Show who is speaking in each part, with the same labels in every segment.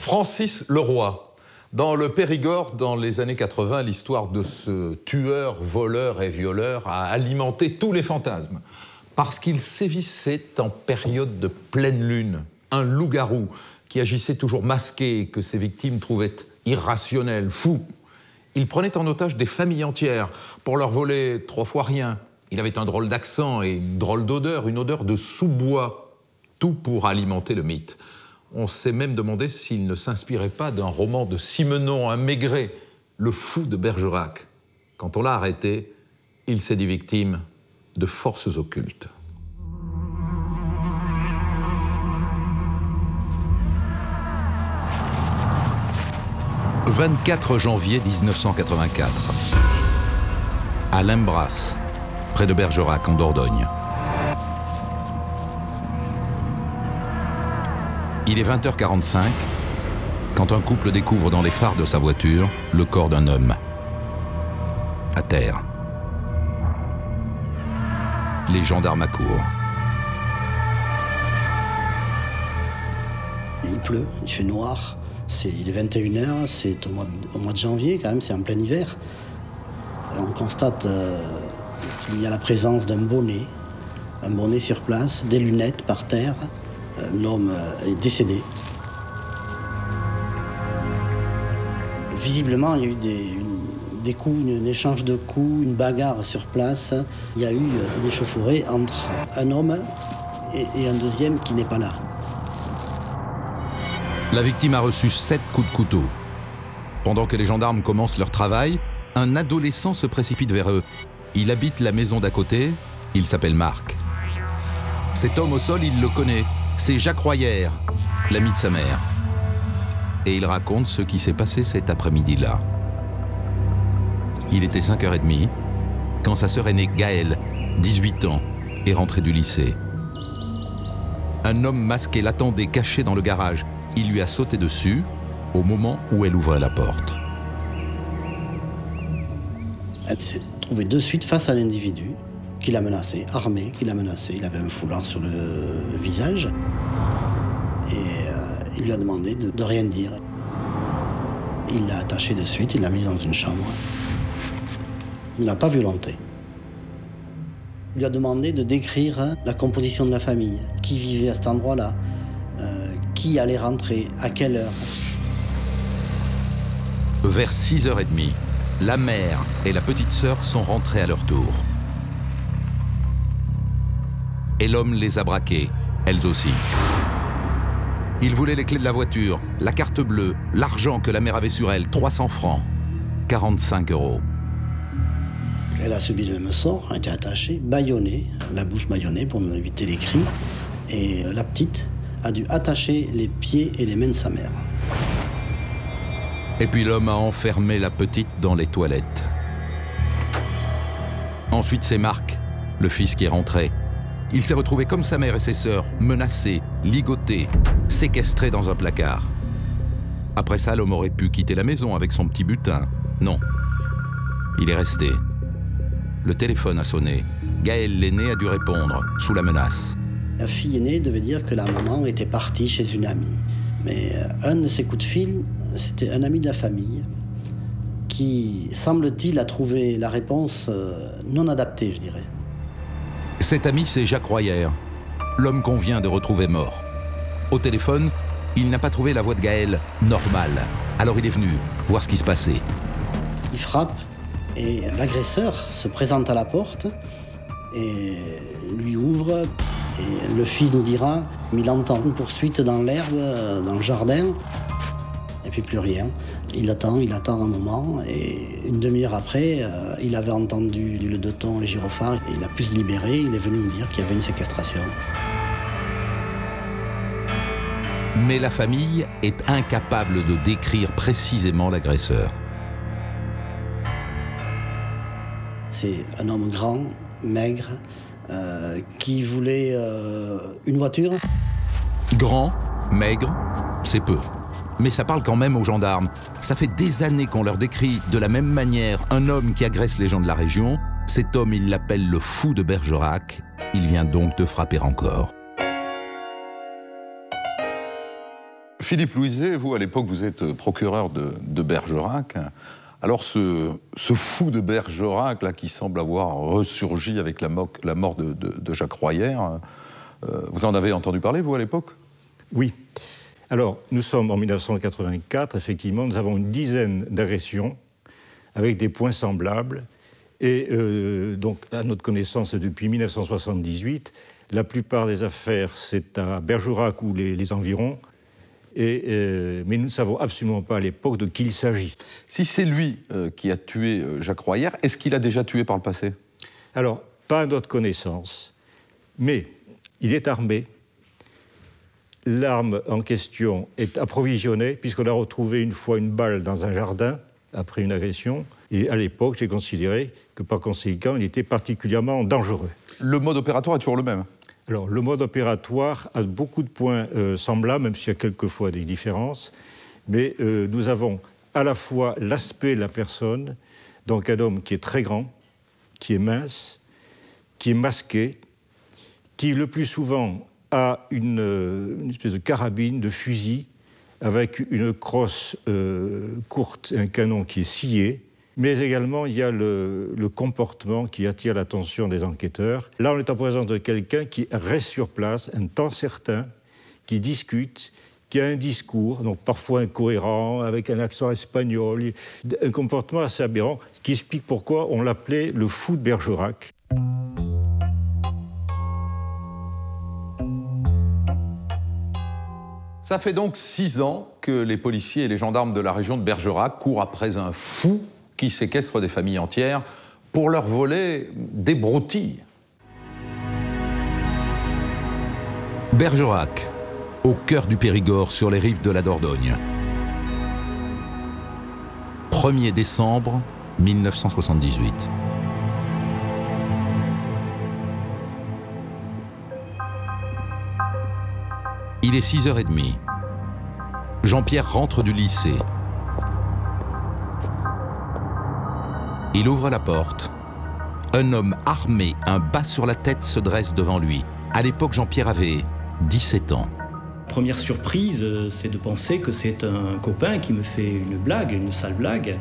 Speaker 1: Francis Leroy. Dans le Périgord, dans les années 80, l'histoire de ce tueur, voleur et violeur a alimenté tous les fantasmes. Parce qu'il sévissait en période de pleine lune, un loup-garou qui agissait toujours masqué et que ses victimes trouvaient irrationnel, fou. Il prenait en otage des familles entières pour leur voler 3 fois rien. Il avait un drôle d'accent et une drôle d'odeur, une odeur de sous-bois. Tout pour alimenter le mythe. On s'est même demandé s'il ne s'inspirait pas d'un roman de Simenon, un Maigret, le fou de Bergerac. Quand on l'a arrêté, il s'est dit victime de forces occultes. « 24 janvier 1984, à Lembras, près de Bergerac, en Dordogne. Il est 20h45 quand un couple découvre dans les phares de sa voiture le corps d'un homme, à terre. Les gendarmes accourent.
Speaker 2: Il pleut, il fait noir, il est 21h, c'est au mois de janvier quand même, c'est en plein hiver. On constate qu'il y a la présence d'un bonnet sur place, des lunettes par terre. L'homme est décédé. Visiblement, il y a eu des coups, un échange de coups, une bagarre sur place. Il y a eu une échauffourée entre un homme et un deuxième qui n'est pas là.
Speaker 1: La victime a reçu 7 coups de couteau. Pendant que les gendarmes commencent leur travail, un adolescent se précipite vers eux. Il habite la maison d'à côté, il s'appelle Marc. Cet homme au sol, il le connaît. C'est Jacques Royer, l'ami de sa mère. Et il raconte ce qui s'est passé cet après-midi-là. Il était 5h30 quand sa sœur aînée Gaëlle, 18 ans, est rentrée du lycée. Un homme masqué l'attendait caché dans le garage. Il lui a sauté dessus au moment où elle ouvrait la porte.
Speaker 2: Elle s'est trouvée de suite face à l'individu qui l'a menacé, armé, qui l'a menacé. Il avait un foulard sur le visage. Et il lui a demandé de rien dire. Il l'a attaché de suite, il l'a mise dans une chambre. Il ne l'a pas violenté. Il lui a demandé de décrire la composition de la famille, qui vivait à cet endroit-là, qui allait rentrer, à quelle heure.
Speaker 1: Vers 6h30, la mère et la petite sœur sont rentrées à leur tour. Et l'homme les a braquées, elles aussi. Il voulait les clés de la voiture, la carte bleue, l'argent que la mère avait sur elle, 300 francs, 45 €.
Speaker 2: Elle a subi le même sort, a été attachée, bâillonnée, la bouche bâillonnée pour éviter les cris. Et la petite a dû attacher les pieds et les mains de sa mère.
Speaker 1: Et puis l'homme a enfermé la petite dans les toilettes. Ensuite, c'est Marc, le fils qui est rentré. Il s'est retrouvé comme sa mère et ses sœurs, menacé, ligoté, séquestré dans un placard. Après ça, l'homme aurait pu quitter la maison avec son petit butin. Non. Il est resté. Le téléphone a sonné. Gaëlle l'aîné a dû répondre, sous la menace.
Speaker 2: La fille aînée devait dire que la maman était partie chez une amie. Mais un de ses coups de fil, c'était un ami de la famille qui, semble-t-il, a trouvé la réponse non adaptée, je dirais.
Speaker 1: Cet ami, c'est Jacques Royer, l'homme qu'on vient de retrouver mort. Au téléphone, il n'a pas trouvé la voix de Gaëlle normale. Alors il est venu voir ce qui se passait.
Speaker 2: Il frappe et l'agresseur se présente à la porte et lui ouvre. Et le fils nous dira, il entend une poursuite dans l'herbe, dans le jardin, et puis plus rien. Il attend un moment, et une demi-heure après, il avait entendu le deux-tons, les gyrophares, et il a pu se libérer, il est venu nous dire qu'il y avait une séquestration.
Speaker 1: Mais la famille est incapable de décrire précisément l'agresseur.
Speaker 2: C'est un homme grand, maigre, qui voulait une voiture.
Speaker 1: Grand, maigre, c'est peu. Mais ça parle quand même aux gendarmes. Ça fait des années qu'on leur décrit de la même manière un homme qui agresse les gens de la région. Cet homme, il l'appelle le fou de Bergerac. Il vient donc te frapper encore. Philippe Louiset, vous, à l'époque, vous êtes procureur de Bergerac. Alors, ce fou de Bergerac, là, qui semble avoir ressurgi avec la mort de Jacques Royer, vous en avez entendu parler, vous, à l'époque?
Speaker 3: Oui. Alors, nous sommes en 1984, effectivement, nous avons une dizaine d'agressions avec des points semblables. Et donc, à notre connaissance, depuis 1978, la plupart des affaires, c'est à Bergerac ou les environs. Mais nous ne savons absolument pas à l'époque de qui il s'agit.
Speaker 1: Si c'est lui qui a tué Jacques Royer, est-ce qu'il a déjà tué par le passé?
Speaker 3: Alors, pas à notre connaissance, mais il est armé. L'arme en question est approvisionnée, puisqu'on a retrouvé une fois une balle dans un jardin, après une agression. Et à l'époque, j'ai considéré que, par conséquent, il était particulièrement dangereux. Le mode opératoire est toujours le même? Alors, le mode opératoire a beaucoup de points semblables, même s'il y a quelquefois des différences. Mais nous avons à la fois l'aspect de la personne, donc un homme qui est très grand, qui est mince, qui est masqué, qui le plus souvent a une espèce de carabine, de fusil, avec une crosse courte, un canon qui est scié. Mais également, il y a le comportement qui attire l'attention des enquêteurs. Là, on est en présence de quelqu'un qui reste sur place un temps certain, qui discute, qui a un discours, donc parfois incohérent, avec un accent espagnol, un comportement assez aberrant, ce qui explique pourquoi on l'appelait le fou de Bergerac.
Speaker 1: Ça fait donc 6 ans que les policiers et les gendarmes de la région de Bergerac courent après un fou qui séquestre des familles entières pour leur voler des broutilles.
Speaker 4: Bergerac, au cœur du Périgord, sur les rives de la Dordogne. 1er décembre 1978. Il est 6h30. Jean-Pierre rentre du lycée. Il ouvre la porte. Un homme armé, un bas sur la tête, se dresse devant lui. À l'époque, Jean-Pierre avait 17 ans.
Speaker 5: Première surprise, c'est de penser que c'est un copain qui me fait une blague, une sale blague.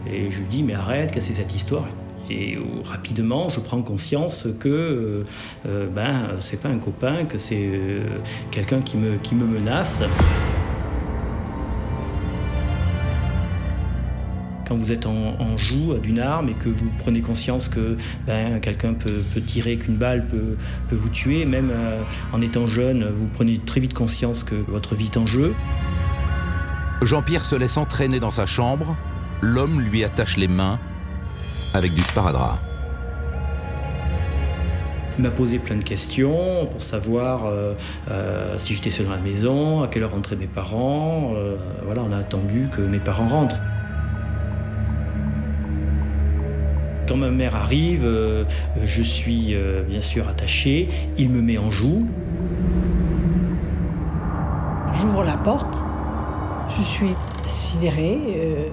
Speaker 5: Et je lui dis, mais arrête, qu'est-ce que c'est cette histoire ? Et rapidement, je prends conscience que c'est pas un copain, que c'est quelqu'un qui me menace. Quand vous êtes en joue d'une arme et que vous prenez conscience que quelqu'un peut tirer, qu'une balle peut vous tuer, même en étant jeune, vous prenez très vite conscience que votre vie est en jeu.
Speaker 4: Jean-Pierre se laisse entraîner dans sa chambre. L'homme lui attache les mains avec du sparadrap.
Speaker 5: Il m'a posé plein de questions pour savoir si j'étais seul dans la maison, à quelle heure rentraient mes parents. On a attendu que mes parents rentrent. Quand ma mère arrive, je suis bien sûr attaché. Il me met en joue.
Speaker 6: J'ouvre la porte. Je suis sidérée,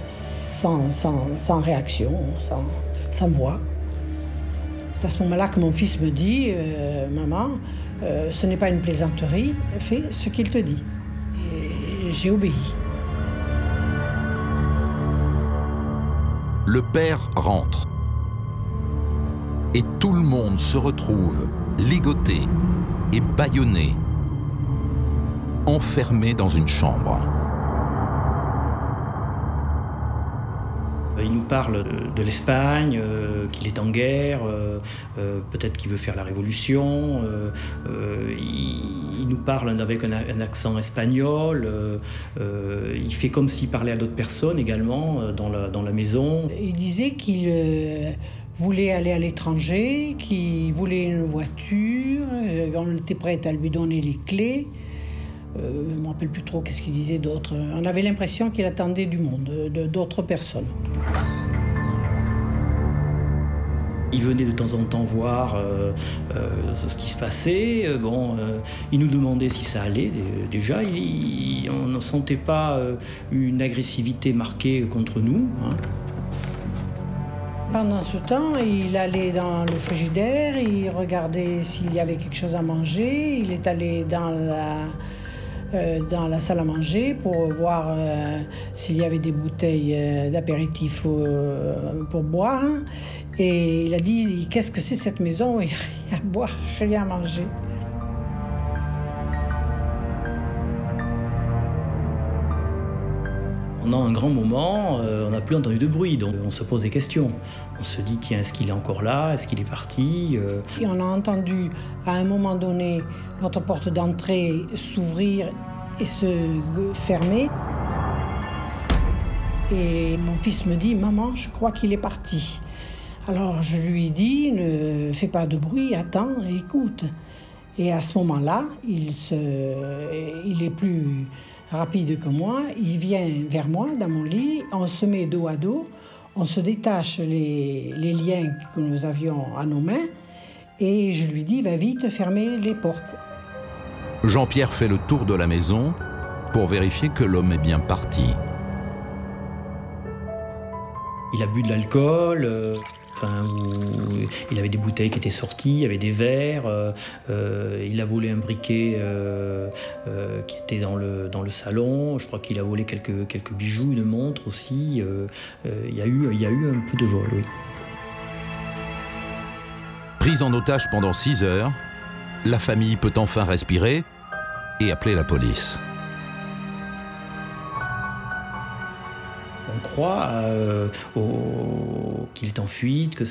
Speaker 6: sans réaction, sans voix. C'est à ce moment-là que mon fils me dit « Maman, ce n'est pas une plaisanterie, fais ce qu'il te dit. » Et j'ai obéi.
Speaker 4: Le père rentre. Et tout le monde se retrouve ligoté et bâillonné, enfermé dans une chambre.
Speaker 5: Il nous parle de l'Espagne, qu'il est en guerre, peut-être qu'il veut faire la révolution. Il nous parle avec un accent espagnol. Il fait comme s'il parlait à d'autres personnes également dans la maison.
Speaker 6: Il disait qu'il voulait aller à l'étranger, qu'il voulait une voiture, on était prêt à lui donner les clés. Je ne me rappelle plus trop qu'est-ce qu'il disait d'autre. On avait l'impression qu'il attendait du monde, d'autres personnes.
Speaker 5: Il venait de temps en temps voir ce qui se passait. Il nous demandait si ça allait. Déjà, on ne sentait pas une agressivité marquée contre nous.
Speaker 6: Pendant ce temps, il allait dans le frigidaire, il regardait s'il y avait quelque chose à manger. Il est allé dans dans la salle à manger pour voir s'il y avait des bouteilles d'apéritif pour boire. Et il a dit, qu'est-ce que c'est cette maison? Rien à boire, rien à manger.
Speaker 5: Pendant un grand moment, on n'a plus entendu de bruit, donc on se pose des questions. On se dit, tiens, est-ce qu'il est encore là? Est-ce qu'il est parti?
Speaker 6: Et on a entendu, à un moment donné, notre porte d'entrée s'ouvrir et se fermer. Et mon fils me dit, maman, je crois qu'il est parti. Alors je lui dis, ne fais pas de bruit, attends et écoute. Et à ce moment-là, il est plus rapide que moi, il vient vers moi dans mon lit, on se met dos à dos, on se détache les liens que nous avions à nos mains et je lui dis, va vite fermer les portes.
Speaker 4: Jean-Pierre fait le tour de la maison pour vérifier que l'homme est bien parti.
Speaker 5: Il a bu de l'alcool, il avait des bouteilles qui étaient sorties, il y avait des verres, il a volé un briquet qui était dans le salon, je crois qu'il a volé quelques bijoux, une montre aussi, il y a eu un peu de vol, oui.
Speaker 4: Prise en otage pendant 6 heures, la famille peut enfin respirer et appeler la police.
Speaker 5: On croit qu'il est en fuite,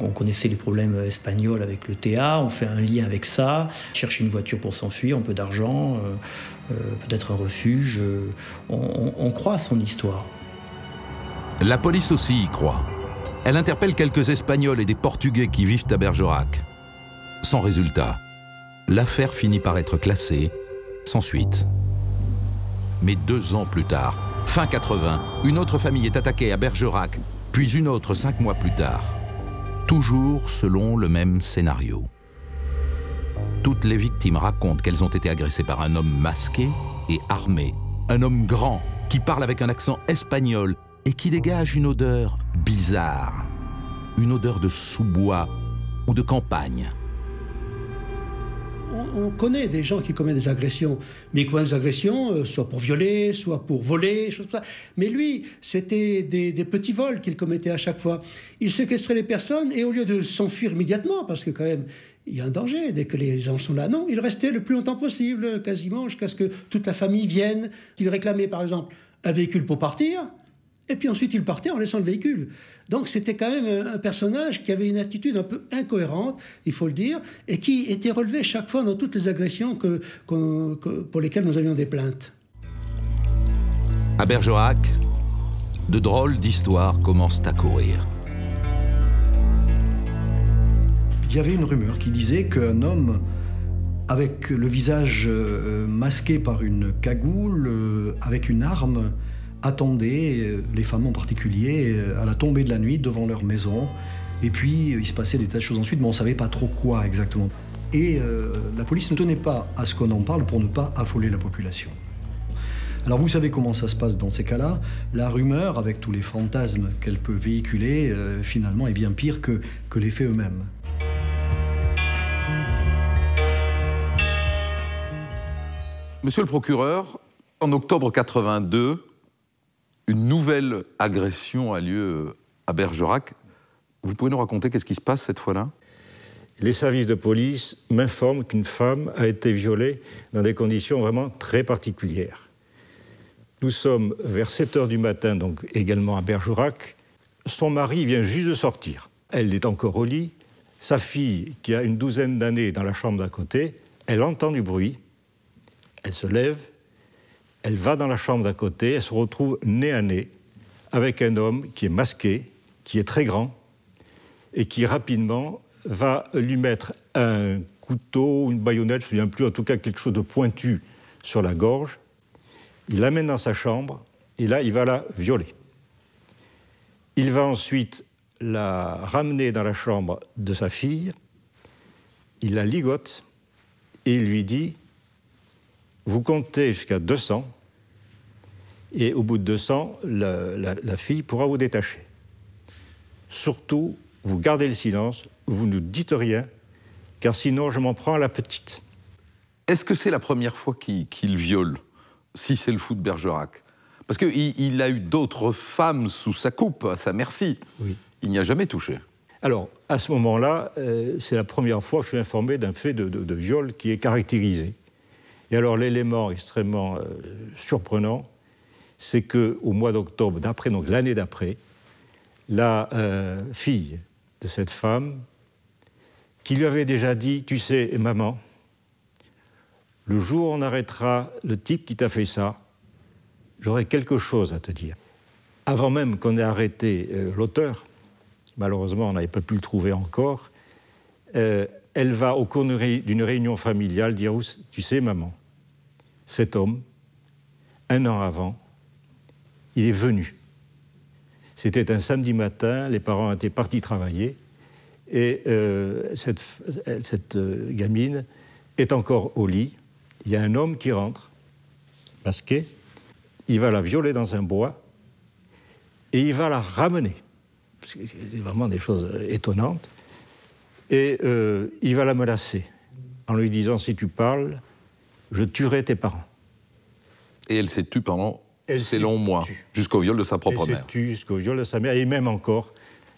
Speaker 5: on connaissait les problèmes espagnols avec le TA, on fait un lien avec ça, chercher une voiture pour s'enfuir, un peu d'argent, peut-être un refuge. On croit à son histoire.
Speaker 4: La police aussi y croit. Elle interpelle quelques Espagnols et des Portugais qui vivent à Bergerac. Sans résultat, l'affaire finit par être classée sans suite. Mais 2 ans plus tard, fin 80, une autre famille est attaquée à Bergerac, puis une autre 5 mois plus tard. Toujours selon le même scénario. Toutes les victimes racontent qu'elles ont été agressées par un homme masqué et armé. Un homme grand qui parle avec un accent espagnol et qui dégage une odeur bizarre. Une odeur de sous-bois ou de campagne.
Speaker 7: On connaît des gens qui commettent des agressions, mais ils commettent des agressions soit pour violer, soit pour voler, choses comme ça. Mais lui, c'était des petits vols qu'il commettait à chaque fois. Il séquestrait les personnes et au lieu de s'enfuir immédiatement, parce que quand même, il y a un danger dès que les gens sont là, non, il restait le plus longtemps possible, quasiment, jusqu'à ce que toute la famille vienne, qu'il réclamait par exemple un véhicule pour partir, et puis ensuite il partait en laissant le véhicule. Donc c'était quand même un personnage qui avait une attitude un peu incohérente, il faut le dire, et qui était relevé chaque fois dans toutes les agressions pour lesquelles nous avions des plaintes.
Speaker 4: À Bergerac, de drôles d'histoires commencent à courir.
Speaker 8: Il y avait une rumeur qui disait qu'un homme avec le visage masqué par une cagoule, avec une arme, attendaient, les femmes en particulier, à la tombée de la nuit devant leur maison. Et puis, il se passait des tas de choses ensuite, mais on ne savait pas trop quoi exactement. Et la police ne tenait pas à ce qu'on en parle pour ne pas affoler la population. Alors vous savez comment ça se passe dans ces cas-là. La rumeur, avec tous les fantasmes qu'elle peut véhiculer, finalement est bien pire que les faits eux-mêmes.
Speaker 1: Monsieur le procureur, en octobre 82, une nouvelle agression a lieu à Bergerac. Vous pouvez nous raconter qu'est-ce qui se passe cette fois-là?
Speaker 3: Les services de police m'informent qu'une femme a été violée dans des conditions vraiment très particulières. Nous sommes vers 7 h du matin, donc également à Bergerac. Son mari vient juste de sortir. Elle est encore au lit. Sa fille, qui a une 12aine d'années dans la chambre d'à côté, elle entend du bruit. Elle se lève. Elle va dans la chambre d'à côté, elle se retrouve nez à nez avec un homme qui est masqué, qui est très grand, et qui rapidement va lui mettre un couteau, une baïonnette, je ne me souviens plus, en tout cas quelque chose de pointu sur la gorge. Il l'amène dans sa chambre, et là, il va la violer. Il va ensuite la ramener dans la chambre de sa fille, il la ligote, et il lui dit « Vous comptez jusqu'à 200, et au bout de 200, la fille pourra vous détacher. Surtout, vous gardez le silence, vous ne dites rien, car sinon je m'en prends à la petite. »
Speaker 1: Est-ce que c'est la première fois qu'il viole, si c'est le fou de Bergerac? Parce qu'il a eu d'autres femmes sous sa coupe, à sa merci. Oui. Il n'y a jamais touché.
Speaker 3: Alors, à ce moment-là, c'est la première fois que je suis informé d'un fait de viol qui est caractérisé. Et alors, l'élément extrêmement surprenant, c'est qu'au mois d'octobre d'après, donc l'année d'après, la fille de cette femme, qui lui avait déjà dit, tu sais, maman, le jour où on arrêtera le type qui t'a fait ça, j'aurai quelque chose à te dire. Avant même qu'on ait arrêté l'auteur, malheureusement on n'avait pas pu le trouver encore, elle va au cours d'une réunion familiale dire, tu sais maman, cet homme, 1 an avant, il est venu. C'était un samedi matin, les parents étaient partis travailler, et cette gamine est encore au lit. Il y a un homme qui rentre, masqué, il va la violer dans un bois, et il va la ramener. C'est vraiment des choses étonnantes. Et il va la menacer, en lui disant, si tu parles, je tuerai tes parents.
Speaker 1: Et elle s'est tue pendant, selon moi, jusqu'au viol de sa propre mère.
Speaker 3: Elle s'est tue jusqu'au viol de sa mère, et même encore,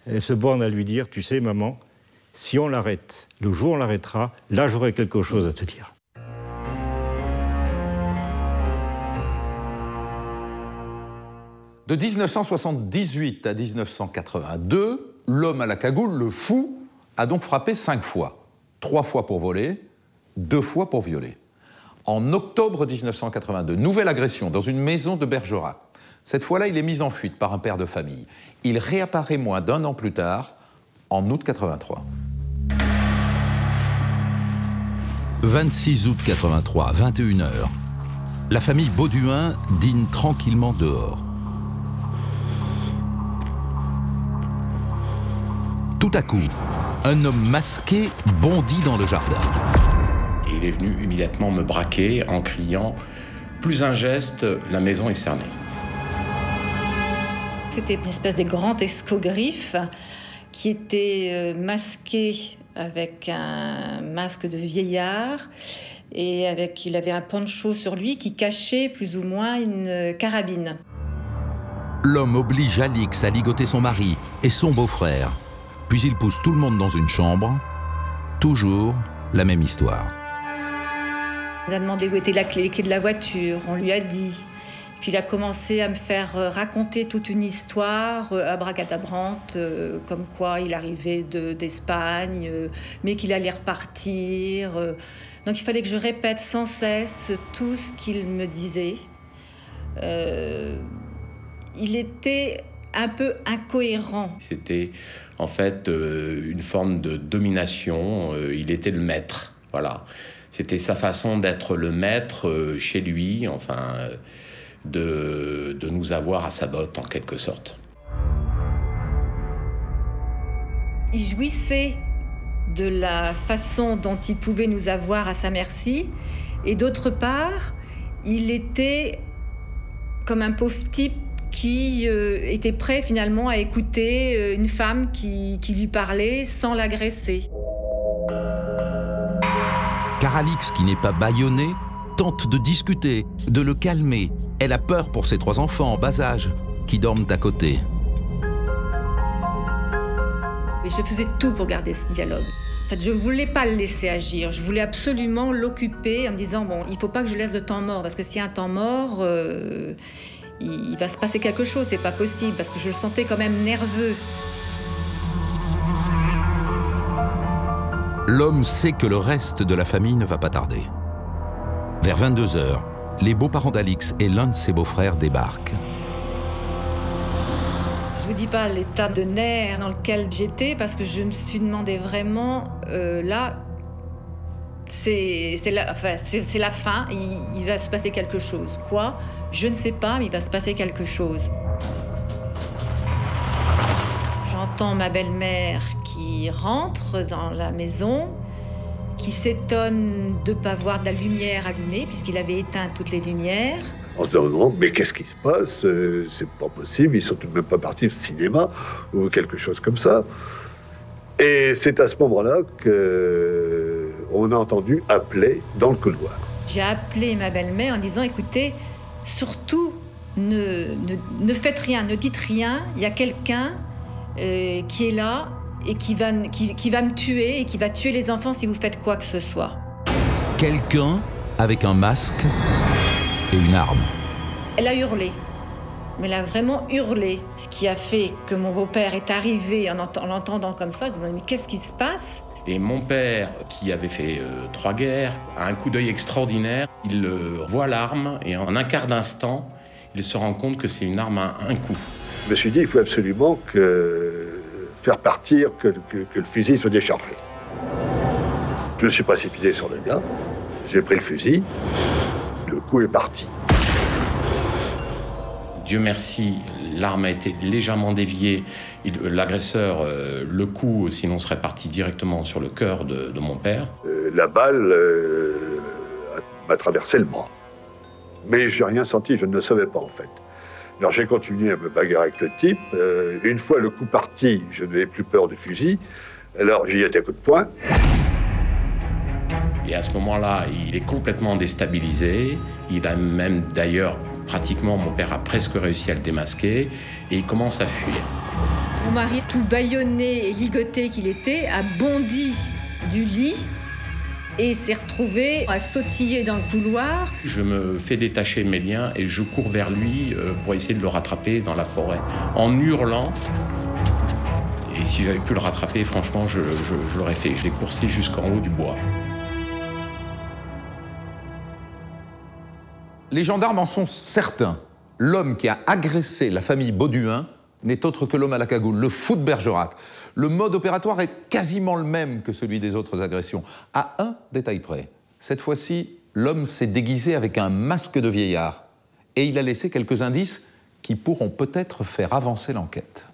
Speaker 3: elle se borne à lui dire, tu sais, maman, si on l'arrête, le jour où on l'arrêtera, là, j'aurai quelque chose à te dire.
Speaker 1: De 1978 à 1982, l'homme à la cagoule, le fou, a donc frappé 5 fois. 3 fois pour voler, 2 fois pour violer. En octobre 1982, nouvelle agression dans une maison de Bergerac. Cette fois-là, il est mis en fuite par un père de famille. Il réapparaît moins d'1 an plus tard, en août 83.
Speaker 4: 26 août 83, 21h. La famille Bauduin dîne tranquillement dehors. Tout à coup, un homme masqué bondit dans le jardin.
Speaker 9: Il est venu immédiatement me braquer en criant « Plus un geste, la maison est cernée ».
Speaker 10: C'était une espèce de grand escogriffe qui était masqué avec un masque de vieillard et il avait un poncho sur lui qui cachait plus ou moins une carabine.
Speaker 4: L'homme oblige Alix à ligoter son mari et son beau-frère. Puis il pousse tout le monde dans une chambre. Toujours la même histoire.
Speaker 10: On a demandé où était la clé de la voiture, on lui a dit. Puis il a commencé à me faire raconter toute une histoire abracadabrante, comme quoi il arrivait d'Espagne, mais qu'il allait repartir. Donc il fallait que je répète sans cesse tout ce qu'il me disait. Il était un peu incohérent.
Speaker 9: C'était en fait une forme de domination. Il était le maître, voilà. C'était sa façon d'être le maître chez lui, enfin, de nous avoir à sa botte en quelque sorte.
Speaker 10: Il jouissait de la façon dont il pouvait nous avoir à sa merci, et d'autre part, il était comme un pauvre type qui était prêt finalement à écouter une femme qui lui parlait sans l'agresser.
Speaker 4: Car Alix, qui n'est pas bâillonnée, tente de discuter, de le calmer. Elle a peur pour ses 3 enfants en bas âge, qui dorment à côté.
Speaker 10: Et je faisais tout pour garder ce dialogue. En fait, je ne voulais pas le laisser agir. Je voulais absolument l'occuper en me disant, bon, il ne faut pas que je laisse de temps mort, parce que s'il y a un temps mort, il va se passer quelque chose, c'est pas possible, parce que je le sentais quand même nerveux.
Speaker 4: L'homme sait que le reste de la famille ne va pas tarder. Vers 22h, les beaux-parents d'Alix et l'un de ses beaux-frères débarquent.
Speaker 10: Je vous dis pas l'état de nerfs dans lequel j'étais, parce que je me suis demandé vraiment, là, c'est la fin, il va se passer quelque chose. Quoi? Je ne sais pas, mais il va se passer quelque chose. J'entends ma belle-mère qui rentre dans la maison, qui s'étonne de ne pas voir de la lumière allumée, puisqu'il avait éteint toutes les lumières.
Speaker 11: On se demande, mais qu'est-ce qui se passe? C'est pas possible, ils sont tout de même pas partis au cinéma, ou quelque chose comme ça. Et c'est à ce moment-là que on a entendu appeler dans le couloir.
Speaker 10: J'ai appelé ma belle-mère en disant, écoutez, surtout, ne faites rien, ne dites rien, il y a quelqu'un qui est là et qui va me tuer et qui va tuer les enfants si vous faites quoi que ce soit.
Speaker 4: Quelqu'un avec un masque et une arme.
Speaker 10: Elle a hurlé. Mais elle a vraiment hurlé, ce qui a fait que mon beau-père est arrivé en l'entendant comme ça. Il s'est dit, mais qu'est-ce qui se passe?
Speaker 9: Et mon père, qui avait fait 3 guerres, a un coup d'œil extraordinaire. Il voit l'arme et en un quart d'instant, il se rend compte que c'est une arme à un coup.
Speaker 11: Je me suis dit, il faut absolument faire partir, que le fusil soit déchargé. Je me suis précipité sur le gars, j'ai pris le fusil, le coup est parti.
Speaker 9: Dieu merci, l'arme a été légèrement déviée. L'agresseur, le coup, sinon serait parti directement sur le cœur de mon père.
Speaker 11: La balle m'a traversé le bras. Mais je n'ai rien senti, je ne le savais pas en fait. Alors j'ai continué à me bagarrer avec le type. Une fois le coup parti, je n'avais plus peur du fusil. Alors j'y étais à coup de poing.
Speaker 9: Et à ce moment-là, il est complètement déstabilisé. Il a même d'ailleurs, pratiquement, mon père a presque réussi à le démasquer. Et il commence à fuir.
Speaker 10: Mon mari, tout bâillonné et ligoté qu'il était, a bondi du lit et s'est retrouvé à sautiller dans le couloir.
Speaker 9: Je me fais détacher mes liens et je cours vers lui pour essayer de le rattraper dans la forêt, en hurlant. Et si j'avais pu le rattraper, franchement, je l'aurais fait. Je l'ai coursé jusqu'en haut du bois.
Speaker 1: Les gendarmes en sont certains. L'homme qui a agressé la famille Bauduin n'est autre que l'homme à la cagoule, le fou de Bergerac. Le mode opératoire est quasiment le même que celui des autres agressions, à un détail près. Cette fois-ci, l'homme s'est déguisé avec un masque de vieillard. Et il a laissé quelques indices qui pourront peut-être faire avancer l'enquête.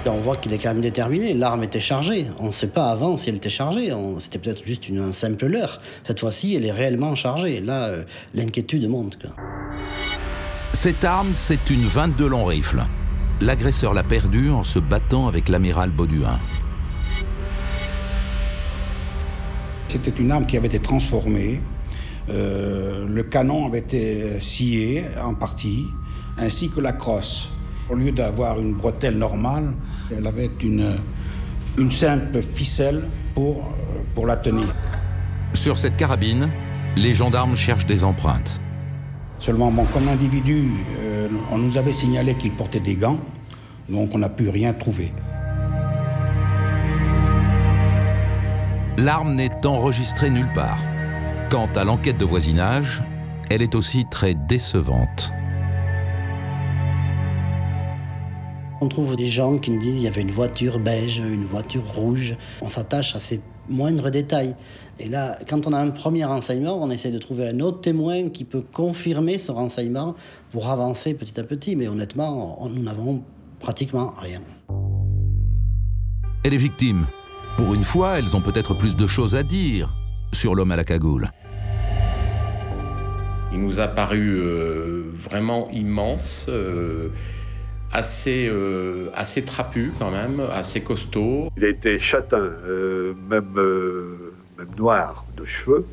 Speaker 2: On voit qu'il est quand même déterminé. L'arme était chargée. On ne sait pas avant si elle était chargée. C'était peut-être juste un simple leurre. Cette fois-ci, elle est réellement chargée. Là, l'inquiétude monte, quoi.
Speaker 4: Cette arme, c'est une 22 long rifle. L'agresseur l'a perdue en se battant avec l'amiral Bauduin.
Speaker 12: C'était une arme qui avait été transformée. Le canon avait été scié en partie, ainsi que la crosse. Au lieu d'avoir une bretelle normale, elle avait une simple ficelle pour la tenir.
Speaker 4: Sur cette carabine, les gendarmes cherchent des empreintes.
Speaker 12: Seulement, comme individu, on nous avait signalé qu'il portait des gants, donc on n'a pu rien trouver.
Speaker 4: L'arme n'est enregistrée nulle part. Quant à l'enquête de voisinage, elle est aussi très décevante.
Speaker 2: On trouve des gens qui nous disent qu'il y avait une voiture beige, une voiture rouge. On s'attache à ces moindres détails. Et là, quand on a un premier renseignement, on essaie de trouver un autre témoin qui peut confirmer ce renseignement pour avancer petit à petit. Mais honnêtement, nous n'avons pratiquement rien.
Speaker 4: Et les victimes, pour une fois, elles ont peut-être plus de choses à dire sur l'homme à la cagoule.
Speaker 9: Il nous a paru vraiment immense. Assez trapu quand même, assez costaud.
Speaker 11: Il était châtain, même noir de cheveux,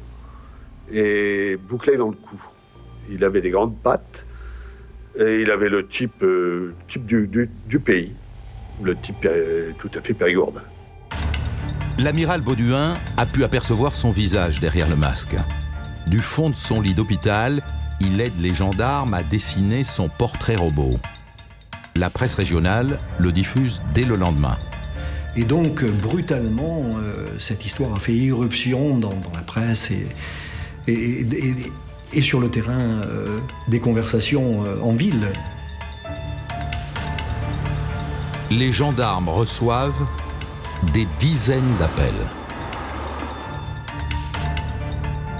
Speaker 11: et bouclé dans le cou. Il avait des grandes pattes, et il avait le type du pays, le type tout à fait périgourdin.
Speaker 4: L'amiral Bauduin a pu apercevoir son visage derrière le masque. Du fond de son lit d'hôpital, il aide les gendarmes à dessiner son portrait robot. La presse régionale le diffuse dès le lendemain.
Speaker 8: Et donc, brutalement, cette histoire a fait irruption dans la presse et sur le terrain des conversations en ville.
Speaker 4: Les gendarmes reçoivent des dizaines d'appels.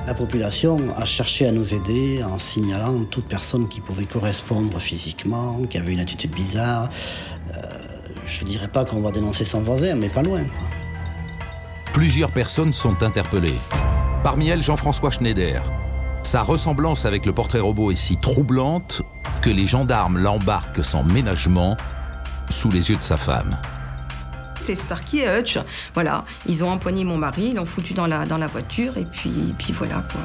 Speaker 2: La population a cherché à nous aider en signalant toute personne qui pouvait correspondre physiquement, qui avait une attitude bizarre. Je ne dirais pas qu'on va dénoncer son voisin, mais pas loin, quoi.
Speaker 4: Plusieurs personnes sont interpellées. Parmi elles, Jean-François Schneider. Sa ressemblance avec le portrait robot est si troublante que les gendarmes l'embarquent sans ménagement sous les yeux de sa femme.
Speaker 13: c'est Starkey et Hutch. Voilà, ils ont empoigné mon mari, ils l'ont foutu dans la voiture, et puis voilà, quoi.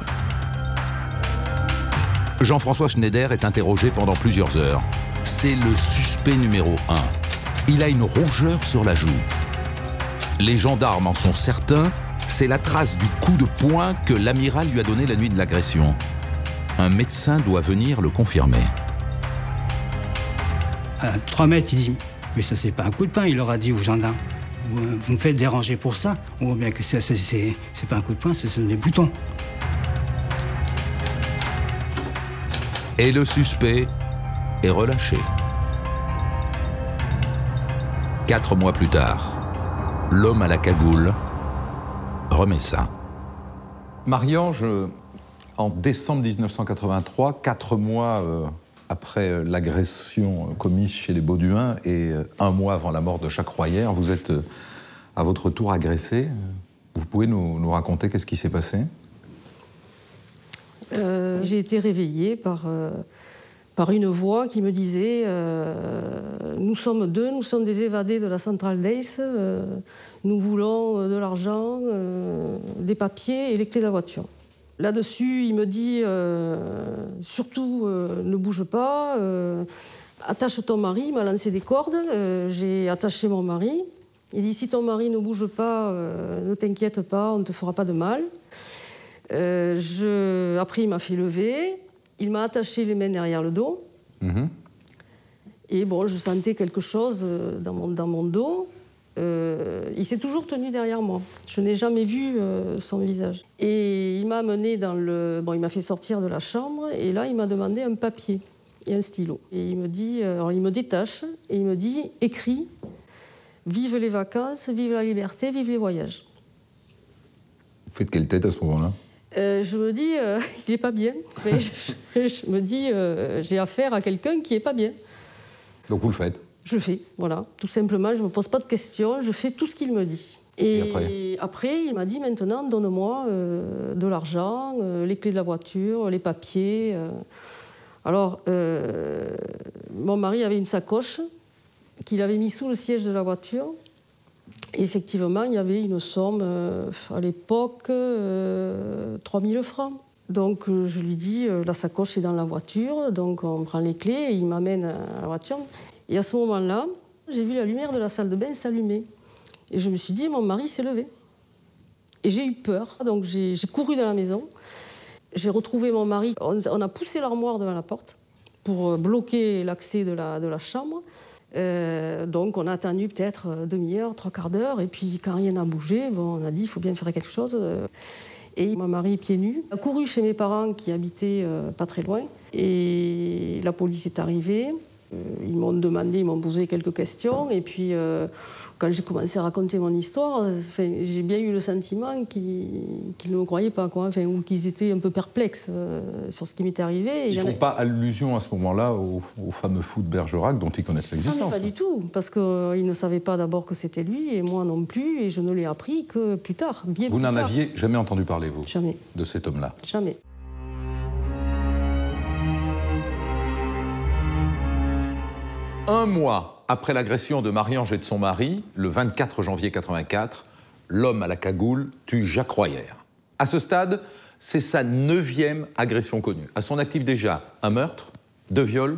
Speaker 4: Jean-François Schneider est interrogé pendant plusieurs heures. C'est le suspect numéro 1. Il a une rougeur sur la joue. Les gendarmes en sont certains, c'est la trace du coup de poing que l'amiral lui a donné la nuit de l'agression. Un médecin doit venir le confirmer.
Speaker 14: À 3 mètres, il dit « Mais ça, c'est pas un coup de poing », il leur a dit aux gendarmes. « Vous me faites déranger pour ça ?» On voit bien que c'est pas un coup de poing, ce sont des boutons.
Speaker 4: Et le suspect est relâché. 4 mois plus tard, l'homme à la cagoule remet ça.
Speaker 1: Marie-Ange, en décembre 1983, 4 mois après l'agression commise chez les Bauduin et 1 mois avant la mort de Jacques Royer, vous êtes à votre tour agressé. Vous pouvez nous raconter qu'est-ce qui s'est passé ?
Speaker 15: J'ai été réveillée par une voix qui me disait nous sommes 2, nous sommes des évadés de la centrale d'Ace, nous voulons de l'argent, des papiers et les clés de la voiture. Là-dessus, il me dit surtout ne bouge pas, attache ton mari. Il m'a lancé des cordes, j'ai attaché mon mari. Il dit si ton mari ne bouge pas, ne t'inquiète pas, on ne te fera pas de mal. Après, il m'a fait lever, il m'a attaché les mains derrière le dos. Et bon, je sentais quelque chose dans mon dos. Il s'est toujours tenu derrière moi. Je n'ai jamais vu son visage. Et il m'a amené il m'a fait sortir de la chambre, et là, il m'a demandé un papier et un stylo. Et il me dit, alors il me détache, et il me dit, écris, vive les vacances, vive la liberté, vive les voyages.
Speaker 1: Vous faites quelle tête à ce moment-là ?
Speaker 15: Je me dis, il n'est pas bien. Mais je me dis, j'ai affaire à quelqu'un qui n'est pas bien.
Speaker 1: Donc vous le faites ?
Speaker 15: Je fais, voilà. Tout simplement, je ne me pose pas de questions, je fais tout ce qu'il me dit. Et après, il m'a dit, maintenant, donne-moi de l'argent, les clés de la voiture, les papiers. Alors, mon mari avait une sacoche qu'il avait mis sous le siège de la voiture. Et effectivement, il y avait une somme, à l'époque, 3 000 francs. Donc, je lui dis, la sacoche est dans la voiture, donc on prend les clés et il m'amène à la voiture. Et à ce moment-là, j'ai vu la lumière de la salle de bain s'allumer. Et je me suis dit, mon mari s'est levé. Et j'ai eu peur, donc j'ai couru dans la maison. J'ai retrouvé mon mari. On a poussé l'armoire devant la porte pour bloquer l'accès de la chambre. Donc on a attendu peut-être demi-heure, 3/4 d'heure, et puis quand rien n'a bougé, bon, on a dit il faut bien faire quelque chose. Et mon mari, pieds nus, a couru chez mes parents qui habitaient pas très loin, et la police est arrivée. Ils m'ont posé quelques questions, et puis quand j'ai commencé à raconter mon histoire, j'ai bien eu le sentiment qu'ils ne me croyaient pas, quoi, ou qu'ils étaient un peu perplexes sur ce qui m'était arrivé.
Speaker 1: Ils ne font pas allusion à ce moment-là au fameux fou de Bergerac dont ils connaissent l'existence.
Speaker 15: Non, pas du tout, parce qu'ils ne savaient pas d'abord que c'était lui, et moi non plus, et je ne l'ai appris que plus tard, bien plus tard.
Speaker 1: Vous n'en aviez jamais entendu parler, vous ?
Speaker 15: Jamais.
Speaker 1: De cet homme-là ?
Speaker 15: Jamais.
Speaker 1: Un mois après l'agression de Marie-Ange et de son mari, le 24 janvier 1984, l'homme à la cagoule tue Jacques Royer. À ce stade, c'est sa 9e agression connue. À son actif déjà, un meurtre, 2 viols,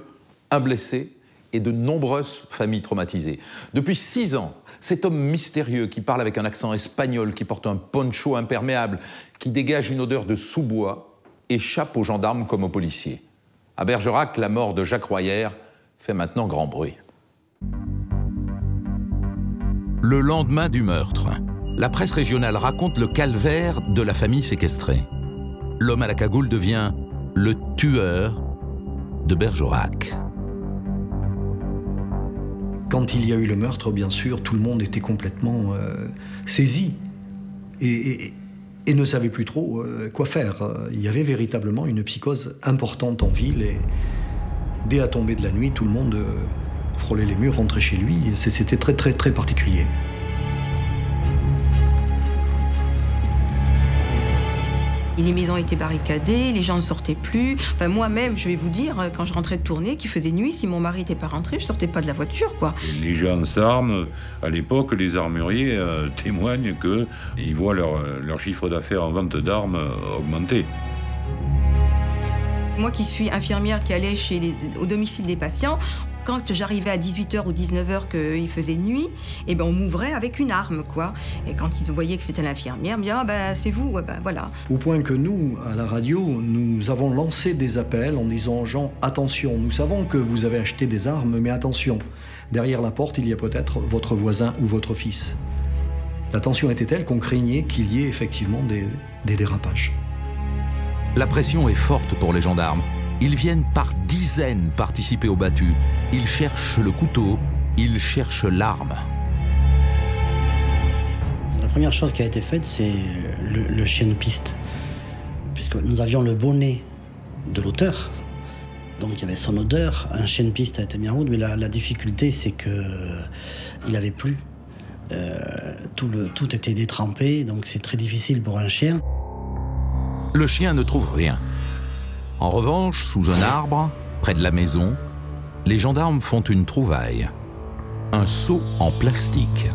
Speaker 1: un blessé et de nombreuses familles traumatisées. Depuis 6 ans, cet homme mystérieux qui parle avec un accent espagnol, qui porte un poncho imperméable, qui dégage une odeur de sous-bois, échappe aux gendarmes comme aux policiers. À Bergerac, la mort de Jacques Royer fait maintenant grand bruit.
Speaker 4: Le lendemain du meurtre, la presse régionale raconte le calvaire de la famille séquestrée. L'homme à la cagoule devient le tueur de Bergerac.
Speaker 8: Quand il y a eu le meurtre, bien sûr, tout le monde était complètement saisi et ne savait plus trop quoi faire. Il y avait véritablement une psychose importante en ville, et dès la tombée de la nuit, tout le monde frôlait les murs, rentrait chez lui. C'était très, très, très particulier.
Speaker 13: Les maisons étaient barricadées, les gens ne sortaient plus. Enfin, moi-même, je vais vous dire, quand je rentrais de tournée, qu'il faisait nuit, si mon mari n'était pas rentré, je sortais pas de la voiture, quoi.
Speaker 16: Les gens s'arment. À l'époque, les armuriers témoignent qu'ils voient leur chiffre d'affaires en vente d'armes augmenter.
Speaker 13: Moi qui suis infirmière qui allait au domicile des patients, quand j'arrivais à 18h ou 19h qu'il faisait nuit, eh ben on m'ouvrait avec une arme, quoi. Et quand ils voyaient que c'était l'infirmière, ils me disaient « Ah ben c'est vous, ouais, ben voilà ».
Speaker 8: Au point que nous, à la radio, nous avons lancé des appels en disant aux gens « Attention, nous savons que vous avez acheté des armes, mais attention, derrière la porte, il y a peut-être votre voisin ou votre fils ». La tension était telle qu'on craignait qu'il y ait effectivement des dérapages.
Speaker 4: La pression est forte pour les gendarmes. Ils viennent par dizaines participer aux battues. Ils cherchent le couteau, ils cherchent l'arme.
Speaker 2: La première chose qui a été faite, c'est le chien de piste. Puisque nous avions le bonnet de l'auteur. Donc il y avait son odeur. Un chien de piste a été mis en route, mais la difficulté, c'est qu'il n'avait plus. Tout était détrempé, donc c'est très difficile pour un chien.
Speaker 4: Le chien ne trouve rien. En revanche, sous un arbre, près de la maison, les gendarmes font une trouvaille. Un seau en plastique.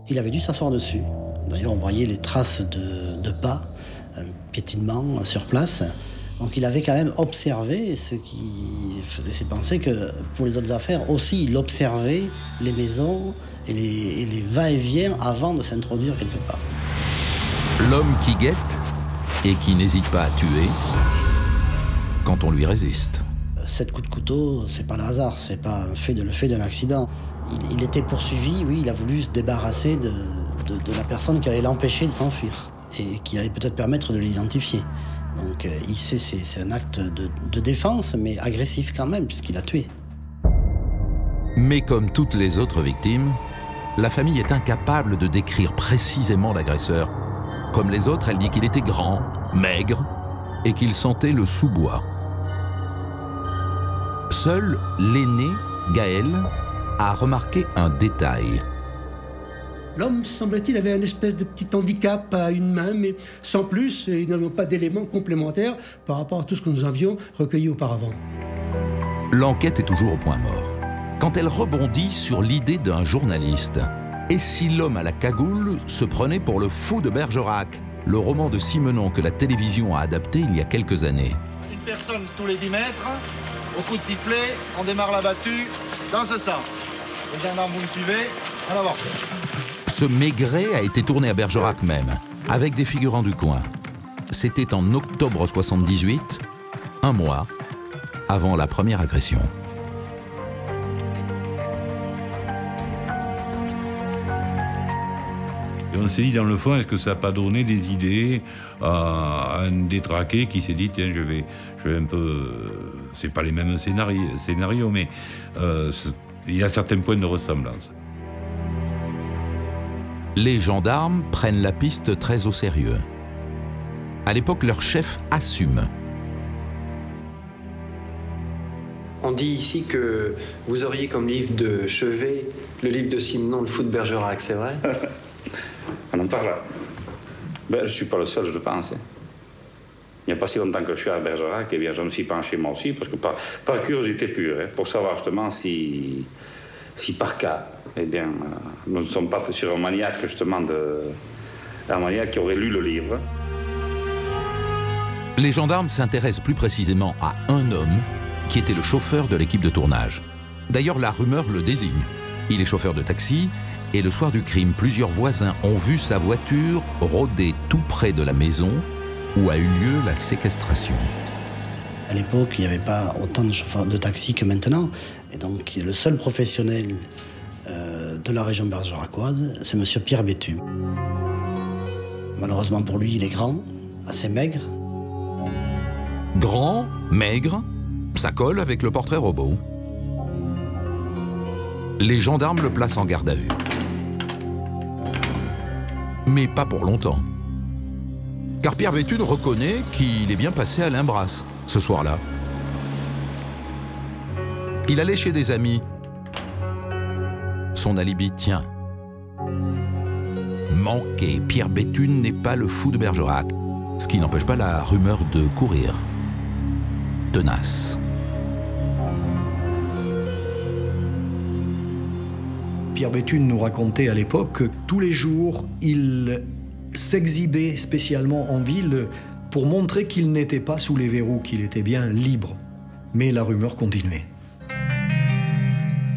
Speaker 2: Il avait dû s'asseoir dessus. D'ailleurs, on voyait les traces de pas, un piétinement sur place. Donc il avait quand même observé, ce qui laissait penser que pour les autres affaires aussi, il observait les maisons et les va-et-vient avant de s'introduire quelque part.
Speaker 4: L'homme qui guette et qui n'hésite pas à tuer quand on lui résiste.
Speaker 2: 7 coups de couteau, c'est pas le hasard, c'est pas le fait d'un accident. Il était poursuivi, oui, il a voulu se débarrasser de la personne qui allait l'empêcher de s'enfuir et qui allait peut-être permettre de l'identifier. Donc c'est un acte de défense, mais agressif quand même, puisqu'il a tué.
Speaker 4: Mais comme toutes les autres victimes, la famille est incapable de décrire précisément l'agresseur. Comme les autres, elle dit qu'il était grand, maigre et qu'il sentait le sous-bois. Seul l'aîné, Gaël, a remarqué un détail.
Speaker 7: L'homme, semble-t-il, avait un espèce de petit handicap à une main, mais sans plus, et nous n'avions pas d'éléments complémentaires par rapport à tout ce que nous avions recueilli auparavant.
Speaker 4: L'enquête est toujours au point mort. Quand elle rebondit sur l'idée d'un journaliste. Et si l'homme à la cagoule se prenait pour le fou de Bergerac, le roman de Simenon que la télévision a adapté il y a quelques années.
Speaker 17: Une personne tous les 10 mètres, au coup de sifflet, on démarre la battue dans ce sens. Les gendarmes, vous me suivez, en avant.
Speaker 4: Ce Maigret a été tourné à Bergerac même, avec des figurants du coin. C'était en octobre 78, un mois avant la première agression.
Speaker 16: Et on s'est dit, dans le fond, est-ce que ça n'a pas donné des idées à un détraqué qui s'est dit, tiens, je vais un peu... C'est pas les mêmes scénarios, mais il y a certains points de ressemblance.
Speaker 4: Les gendarmes prennent la piste très au sérieux. À l'époque, leur chef assume.
Speaker 18: On dit ici que vous auriez comme livre de chevet le livre de Simenon, Le fou de Bergerac, c'est vrai?
Speaker 19: On en parle. Ben, je ne suis pas le seul, je pense. Il n'y a pas si longtemps que je suis à Bergerac, eh bien, je me suis penché moi aussi, parce que par curiosité pure, pour savoir justement si par cas, eh bien, nous ne sommes pas sur un maniaque, justement, un maniaque qui aurait lu le livre.
Speaker 4: Les gendarmes s'intéressent plus précisément à un homme qui était le chauffeur de l'équipe de tournage. D'ailleurs, la rumeur le désigne. Il est chauffeur de taxi, et le soir du crime, plusieurs voisins ont vu sa voiture rôder tout près de la maison où a eu lieu la séquestration.
Speaker 2: À l'époque, il n'y avait pas autant de chauffeurs de taxi que maintenant. Et donc, le seul professionnel de la région bergeracoise, c'est M. Pierre Béthum. Malheureusement pour lui, il est grand, assez maigre.
Speaker 4: Grand, maigre, ça colle avec le portrait robot. Les gendarmes le placent en garde à vue. Mais pas pour longtemps. Car Pierre Béthum reconnaît qu'il est bien passé à l'Imbrasse ce soir-là. Il allait chez des amis. Son alibi tient. manqué. Pierre Béthune n'est pas le fou de Bergerac, ce qui n'empêche pas la rumeur de courir. Tenace.
Speaker 8: Pierre Béthune nous racontait à l'époque que tous les jours, il s'exhibait spécialement en ville pour montrer qu'il n'était pas sous les verrous, qu'il était bien libre. Mais la rumeur continuait.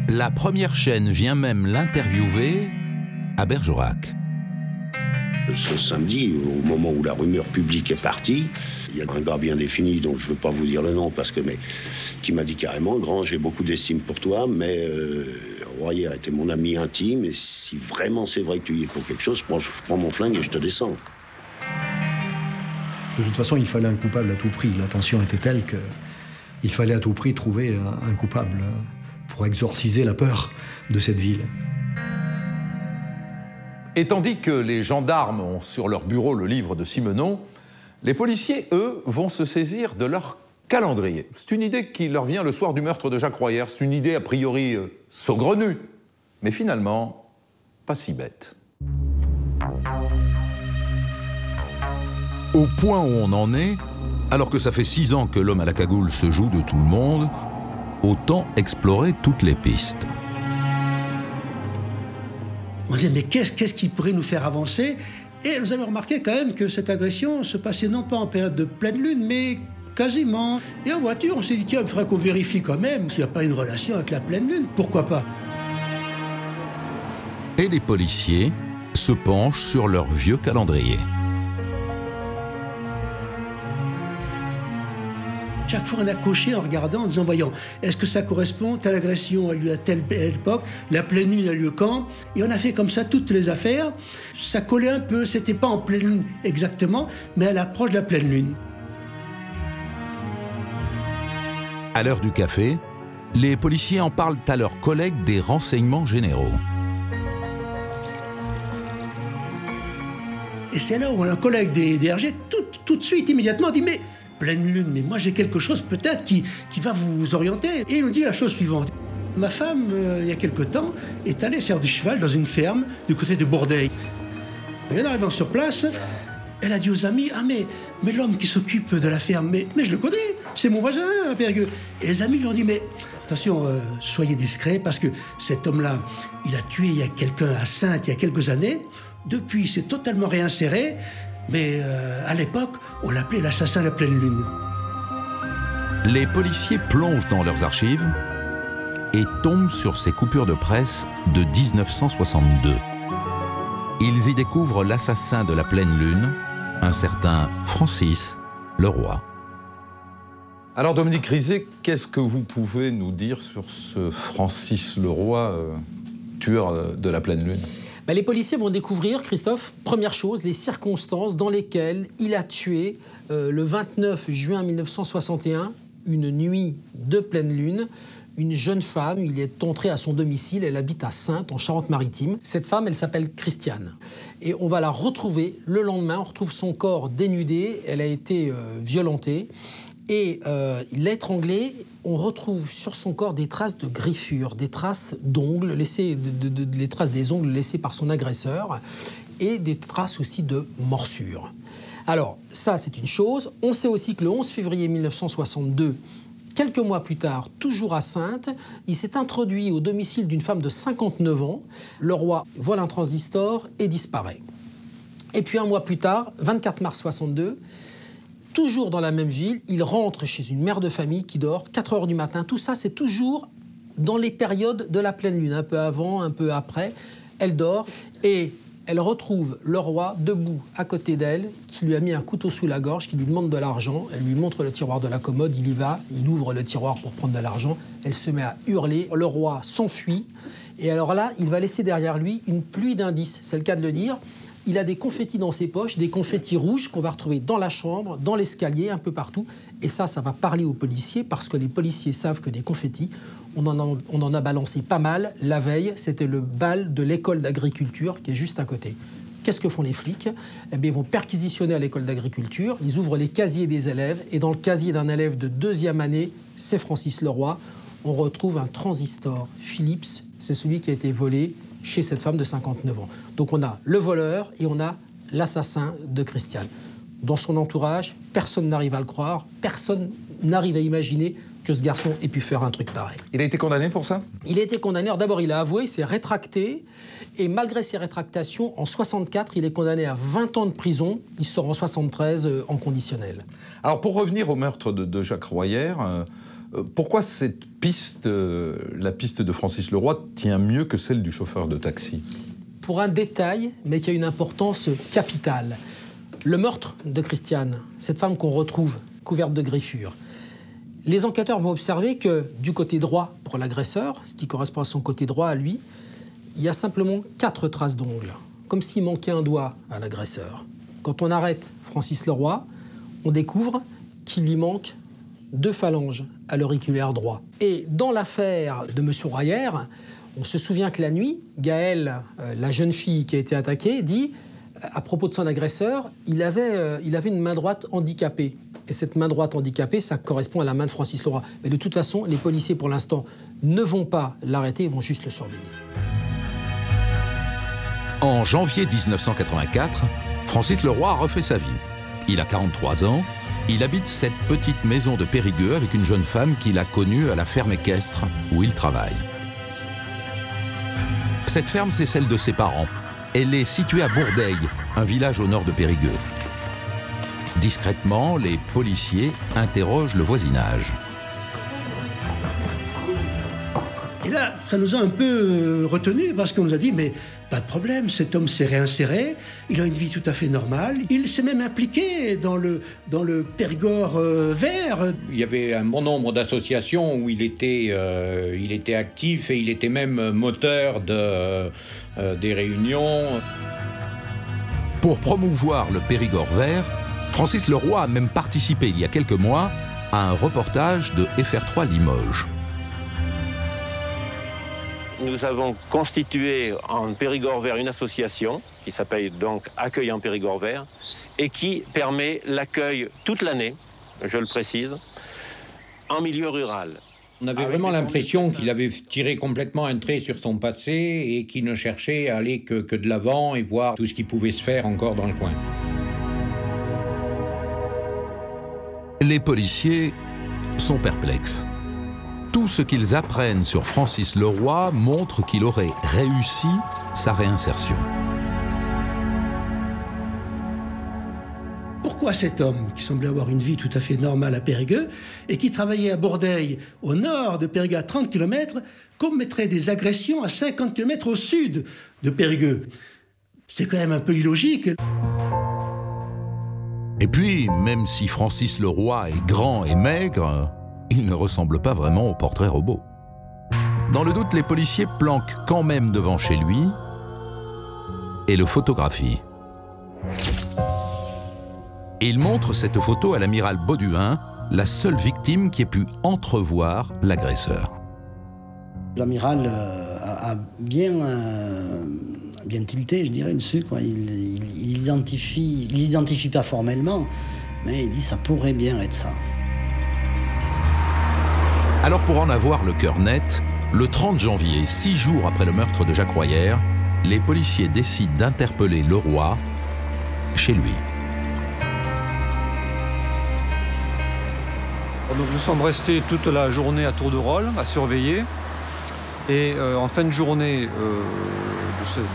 Speaker 4: La première chaîne vient même l'interviewer à Bergerac.
Speaker 20: Ce samedi, au moment où la rumeur publique est partie, il y a un gars bien défini, dont je ne veux pas vous dire le nom, qui m'a dit carrément, Grand, j'ai beaucoup d'estime pour toi, mais Royer était mon ami intime, et si vraiment c'est vrai que tu y es pour quelque chose, je prends mon flingue et je te descends.
Speaker 8: De toute façon, il fallait un coupable à tout prix. La tension était telle qu'il fallait à tout prix trouver un coupable pour exorciser la peur de cette ville.
Speaker 1: Et tandis que les gendarmes ont sur leur bureau le livre de Simenon, les policiers, eux, vont se saisir de leur calendrier. C'est une idée qui leur vient le soir du meurtre de Jacques Royer. C'est une idée a priori saugrenue, mais finalement pas si bête.
Speaker 4: Au point où on en est, alors que ça fait 6 ans que l'homme à la cagoule se joue de tout le monde, autant explorer toutes les pistes.
Speaker 7: On se disait, mais qu'est-ce qui pourrait nous faire avancer? Et nous avons remarqué quand même que cette agression se passait non pas en période de pleine lune, mais quasiment. Et en voiture, on s'est dit, tiens, il faudrait qu'on vérifie quand même s'il n'y a pas une relation avec la pleine lune. Pourquoi pas?
Speaker 4: Et les policiers se penchent sur leur vieux calendrier.
Speaker 7: Chaque fois, on a coché en regardant, en disant, voyons, est-ce que ça correspond? Telle agression a lieu à telle époque, la pleine lune a lieu quand? Et on a fait comme ça toutes les affaires. Ça collait un peu, c'était pas en pleine lune exactement, mais à l'approche de la pleine lune.
Speaker 4: À l'heure du café, les policiers en parlent à leurs collègues des renseignements généraux.
Speaker 7: Et c'est là où un collègue des RG, tout de suite, immédiatement, dit, mais pleine lune, mais moi j'ai quelque chose peut-être qui va vous orienter. Et il nous dit la chose suivante. Ma femme, il y a quelque temps, est allée faire du cheval dans une ferme du côté de Bourdeil. Et en arrivant sur place, elle a dit aux amis, ah mais l'homme qui s'occupe de la ferme, mais je le connais, c'est mon voisin, Pergueux. Et les amis lui ont dit, mais attention, soyez discrets, parce que cet homme-là, il a tué quelqu'un à Saintes il y a quelques années. Depuis, il s'est totalement réinséré. Mais à l'époque, on l'appelait l'assassin de la pleine lune.
Speaker 4: Les policiers plongent dans leurs archives et tombent sur ces coupures de presse de 1962. Ils y découvrent l'assassin de la pleine lune, un certain Francis Leroy.
Speaker 1: Alors Dominique Rizet, qu'est-ce que vous pouvez nous dire sur ce Francis Leroy, tueur de la pleine lune?
Speaker 21: Les policiers vont découvrir, Christophe, première chose, les circonstances dans lesquelles il a tué le 29 juin 1961, une nuit de pleine lune, une jeune femme. Il est entré à son domicile, elle habite à Saintes, en Charente-Maritime. Cette femme, elle s'appelle Christiane. Et on va la retrouver le lendemain, on retrouve son corps dénudé, elle a été violentée. Et il l'a étranglée. On retrouve sur son corps des traces de griffures, des traces d'ongles, les traces des ongles laissés par son agresseur, et des traces aussi de morsures. Alors, ça, c'est une chose. On sait aussi que le 11 février 1962, quelques mois plus tard, toujours à Saintes, il s'est introduit au domicile d'une femme de 59 ans. Leroy vole un transistor et disparaît. Et puis un mois plus tard, 24 mars 62, toujours dans la même ville, il rentre chez une mère de famille qui dort, 4 heures du matin. Tout ça, c'est toujours dans les périodes de la pleine lune, un peu avant, un peu après. Elle dort et elle retrouve Leroy debout à côté d'elle, qui lui a mis un couteau sous la gorge, qui lui demande de l'argent. Elle lui montre le tiroir de la commode, il y va, il ouvre le tiroir pour prendre de l'argent. Elle se met à hurler, Leroy s'enfuit. Et alors là, il va laisser derrière lui une pluie d'indices, c'est le cas de le dire. Il a des confettis dans ses poches, des confettis rouges qu'on va retrouver dans la chambre, dans l'escalier, un peu partout. Et ça va parler aux policiers, parce que les policiers savent que des confettis, on en a balancé pas mal. La veille, c'était le bal de l'école d'agriculture qui est juste à côté. Qu'est-ce que font les flics? Eh bien, ils vont perquisitionner à l'école d'agriculture, ils ouvrent les casiers des élèves, et dans le casier d'un élève de 2e année, c'est Francis Leroy, on retrouve un transistor Philips, c'est celui qui a été volé chez cette femme de 59 ans. Donc on a le voleur et on a l'assassin de Christiane. Dans son entourage, personne n'arrive à le croire, personne n'arrive à imaginer que ce garçon ait pu faire un truc pareil.
Speaker 1: Il a été condamné pour ça? Il
Speaker 21: a été condamné. D'abord, il a avoué, il s'est rétracté. Et malgré ses rétractations, en 64, il est condamné à 20 ans de prison. Il sort en 73 en conditionnel.
Speaker 1: Alors, pour revenir au meurtre de Jacques Royer, pourquoi cette piste, la piste de Francis Leroy, tient mieux que celle du chauffeur de taxi?
Speaker 21: Pour un détail, mais qui a une importance capitale. Le meurtre de Christiane, cette femme qu'on retrouve couverte de griffures. Les enquêteurs vont observer que du côté droit pour l'agresseur, ce qui correspond à son côté droit à lui, il y a simplement 4 traces d'ongles, comme s'il manquait un doigt à l'agresseur. Quand on arrête Francis Leroy, on découvre qu'il lui manque 2 phalanges à l'auriculaire droit. Et dans l'affaire de M. Royer, on se souvient que la nuit, Gaëlle, la jeune fille qui a été attaquée, dit, à propos de son agresseur, il avait une main droite handicapée. Et cette main droite handicapée, ça correspond à la main de Francis Leroy. Mais de toute façon, les policiers, pour l'instant, ne vont pas l'arrêter, ils vont juste le surveiller.
Speaker 4: En janvier 1984, Francis Leroy a refait sa vie. Il a 43 ans, il habite cette petite maison de Périgueux avec une jeune femme qu'il a connue à la ferme équestre où il travaille. Cette ferme, c'est celle de ses parents. Elle est située à Bourdeil, un village au nord de Périgueux. Discrètement, les policiers interrogent le voisinage.
Speaker 7: Et là, ça nous a un peu retenus parce qu'on nous a dit, mais pas de problème, cet homme s'est réinséré, il a une vie tout à fait normale, il s'est même impliqué dans le Périgord vert.
Speaker 6: Il y avait un bon nombre d'associations où il était actif et il était même moteur des réunions.
Speaker 4: Pour promouvoir le Périgord vert, Francis Leroy a même participé il y a quelques mois à un reportage de FR3 Limoges.
Speaker 22: Nous avons constitué en Périgord vert une association qui s'appelle donc Accueil en Périgord vert et qui permet l'accueil toute l'année, je le précise, en milieu rural.
Speaker 6: On avait vraiment l'impression qu'il avait tiré complètement un trait sur son passé et qu'il ne cherchait à aller que de l'avant et voir tout ce qui pouvait se faire encore dans le coin.
Speaker 4: Les policiers sont perplexes. Tout ce qu'ils apprennent sur Francis Leroy montre qu'il aurait réussi sa réinsertion.
Speaker 7: Pourquoi cet homme, qui semblait avoir une vie tout à fait normale à Périgueux, et qui travaillait à Bourdeil, au nord de Périgueux, à 30 km, commettrait des agressions à 50 km au sud de Périgueux? C'est quand même un peu illogique.
Speaker 4: Et puis, même si Francis Leroy est grand et maigre, il ne ressemble pas vraiment au portrait robot. Dans le doute, les policiers planquent quand même devant chez lui et le photographient. Ils montrent cette photo à l'amiral Bauduin, la seule victime qui ait pu entrevoir l'agresseur.
Speaker 2: L'amiral a bien tilté, je dirais, dessus, quoi. Il identifie pas formellement, mais il dit ça pourrait bien être ça.
Speaker 4: Alors pour en avoir le cœur net, le 30 janvier, 6 jours après le meurtre de Jacques Royer, les policiers décident d'interpeller Leroy chez lui.
Speaker 23: Donc nous sommes restés toute la journée à tour de rôle, à surveiller. Et en fin de journée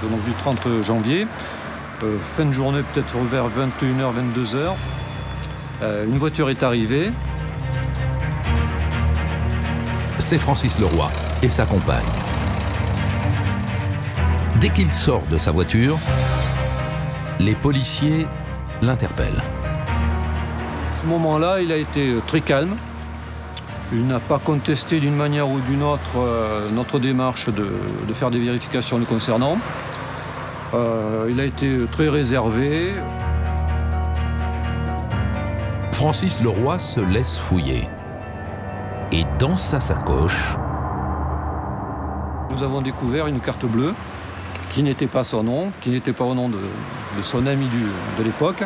Speaker 23: donc du 30 janvier, fin de journée peut-être vers 21h, 22h, une voiture est arrivée.
Speaker 4: C'est Francis Leroy et sa compagne. Dès qu'il sort de sa voiture, les policiers l'interpellent.
Speaker 23: À ce moment-là, il a été très calme. Il n'a pas contesté d'une manière ou d'une autre notre démarche de faire des vérifications le concernant. Il a été très réservé.
Speaker 4: Francis Leroy se laisse fouiller. Et dans sa sacoche,
Speaker 23: nous avons découvert une carte bleue qui n'était pas son nom, qui n'était pas au nom de son ami de l'époque,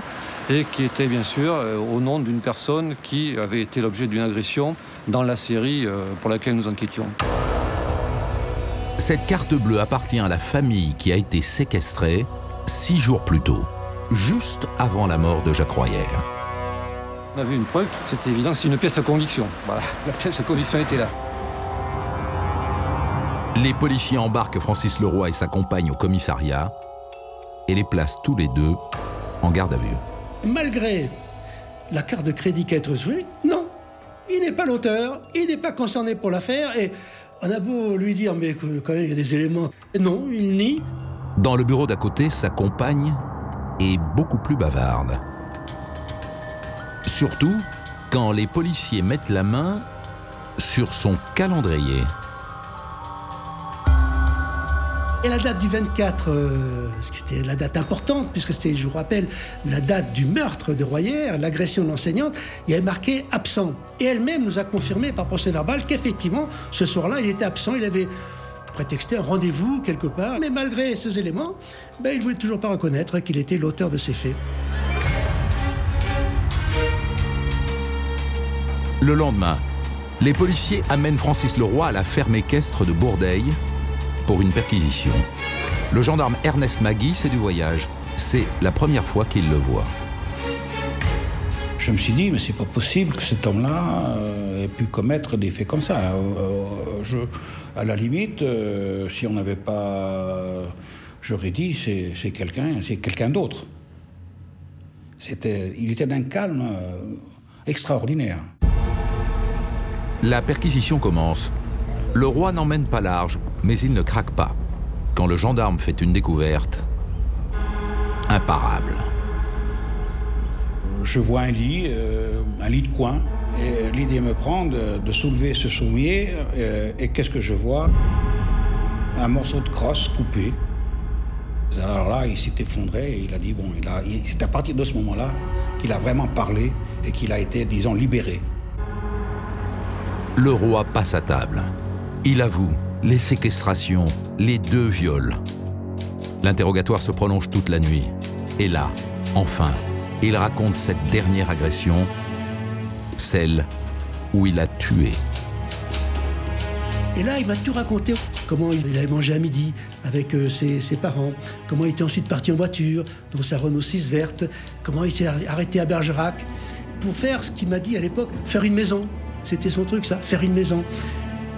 Speaker 23: et qui était bien sûr au nom d'une personne qui avait été l'objet d'une agression dans la série pour laquelle nous enquêtions.
Speaker 4: Cette carte bleue appartient à la famille qui a été séquestrée 6 jours plus tôt, juste avant la mort de Jacques Royère.
Speaker 23: On a vu une preuve, c'était évident, c'est une pièce à conviction. Voilà, la pièce à conviction était là.
Speaker 4: Les policiers embarquent Francis Leroy et sa compagne au commissariat et les placent tous les deux en garde à vue.
Speaker 7: Malgré la carte de crédit qui a été reçue, non, il n'est pas l'auteur, il n'est pas concerné pour l'affaire et on a beau lui dire, mais quand même il y a des éléments. Non, il nie.
Speaker 4: Dans le bureau d'à côté, sa compagne est beaucoup plus bavarde. Surtout quand les policiers mettent la main sur son calendrier.
Speaker 7: Et la date du 24, c'était la date importante, puisque c'était, je vous rappelle, la date du meurtre de Royère, l'agression de l'enseignante, il y avait marqué « absent ». Et elle-même nous a confirmé par procès-verbal qu'effectivement, ce soir-là, il était absent, il avait prétexté un rendez-vous quelque part. Mais malgré ces éléments, il ne voulait toujours pas reconnaître qu'il était l'auteur de ces faits.
Speaker 4: Le lendemain, les policiers amènent Francis Leroy à la ferme équestre de Bourdeil pour une perquisition. Le gendarme Ernest Magui, c'est du voyage. C'est la première fois qu'il le voit.
Speaker 12: Je me suis dit, mais c'est pas possible que cet homme-là ait pu commettre des faits comme ça. À la limite, si on n'avait pas... J'aurais dit, c'est quelqu'un d'autre. Il était d'un calme extraordinaire.
Speaker 4: La perquisition commence. Le roi n'emmène pas large, mais il ne craque pas. Quand le gendarme fait une découverte, imparable.
Speaker 12: Je vois un lit de coin, et l'idée me prend de soulever ce sommier, et qu'est-ce que je vois? Un morceau de crosse coupé. Alors là, il s'est effondré, et il a dit, bon, c'est à partir de ce moment-là qu'il a vraiment parlé, et qu'il a été, disons, libéré.
Speaker 4: Le roi passe à table. Il avoue les séquestrations, les 2 viols. L'interrogatoire se prolonge toute la nuit. Et là, enfin, il raconte cette dernière agression, celle où il a tué.
Speaker 7: Et là, il m'a tout raconté. Comment il avait mangé à midi avec ses parents, comment il était ensuite parti en voiture, dans sa Renault 6 verte, comment il s'est arrêté à Bergerac pour faire ce qu'il m'a dit à l'époque, faire une maison. C'était son truc, ça, faire une maison.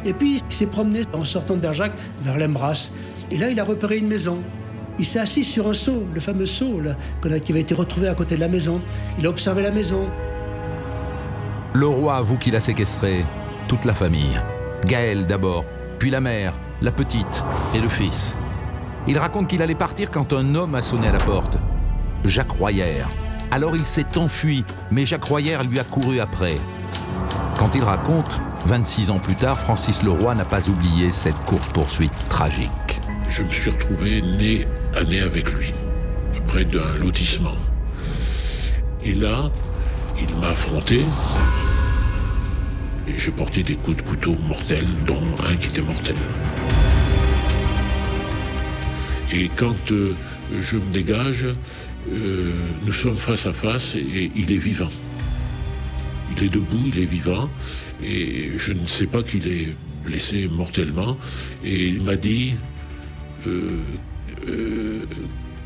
Speaker 7: Et puis, il s'est promené en sortant de Bergerac vers l'Embrasse. Et là, il a repéré une maison. Il s'est assis sur un seau, le fameux seau là, qui avait été retrouvé à côté de la maison. Il a observé la maison.
Speaker 4: Le roi avoue qu'il a séquestré toute la famille. Gaël d'abord, puis la mère, la petite et le fils. Il raconte qu'il allait partir quand un homme a sonné à la porte. Jacques Royère. Alors il s'est enfui, mais Jacques Royère lui a couru après. Quand il raconte, 26 ans plus tard, Francis Leroy n'a pas oublié cette course-poursuite tragique.
Speaker 3: Je me suis retrouvé nez à nez avec lui, près d'un lotissement. Et là, il m'a affronté. Et j'ai porté des coups de couteau mortels, dont un qui était mortel. Et quand je me dégage, nous sommes face à face et il est vivant. Il est debout, il est vivant, et je ne sais pas qu'il est blessé mortellement. Et il m'a dit,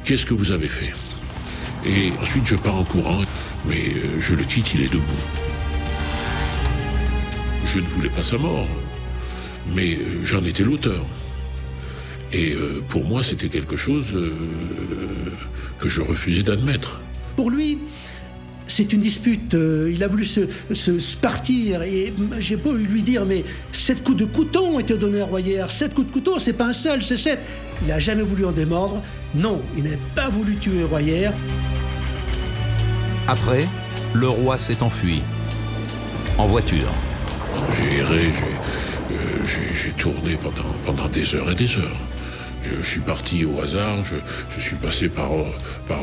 Speaker 3: qu'est-ce que vous avez fait? Et ensuite je pars en courant, mais je le quitte, il est debout. Je ne voulais pas sa mort, mais j'en étais l'auteur. Et pour moi, c'était quelque chose que je refusais d'admettre.
Speaker 7: Pour lui, c'est une dispute. Il a voulu se partir. Et j'ai beau lui dire, mais 7 coups de couteau ont été donnés à Royère. 7 coups de couteau, c'est pas un seul, c'est 7. Il n'a jamais voulu en démordre. Non, il n'a pas voulu tuer Royère.
Speaker 4: Après, le roi s'est enfui. En voiture.
Speaker 3: J'ai erré, j'ai tourné pendant des heures et des heures. Je suis parti au hasard, je suis passé par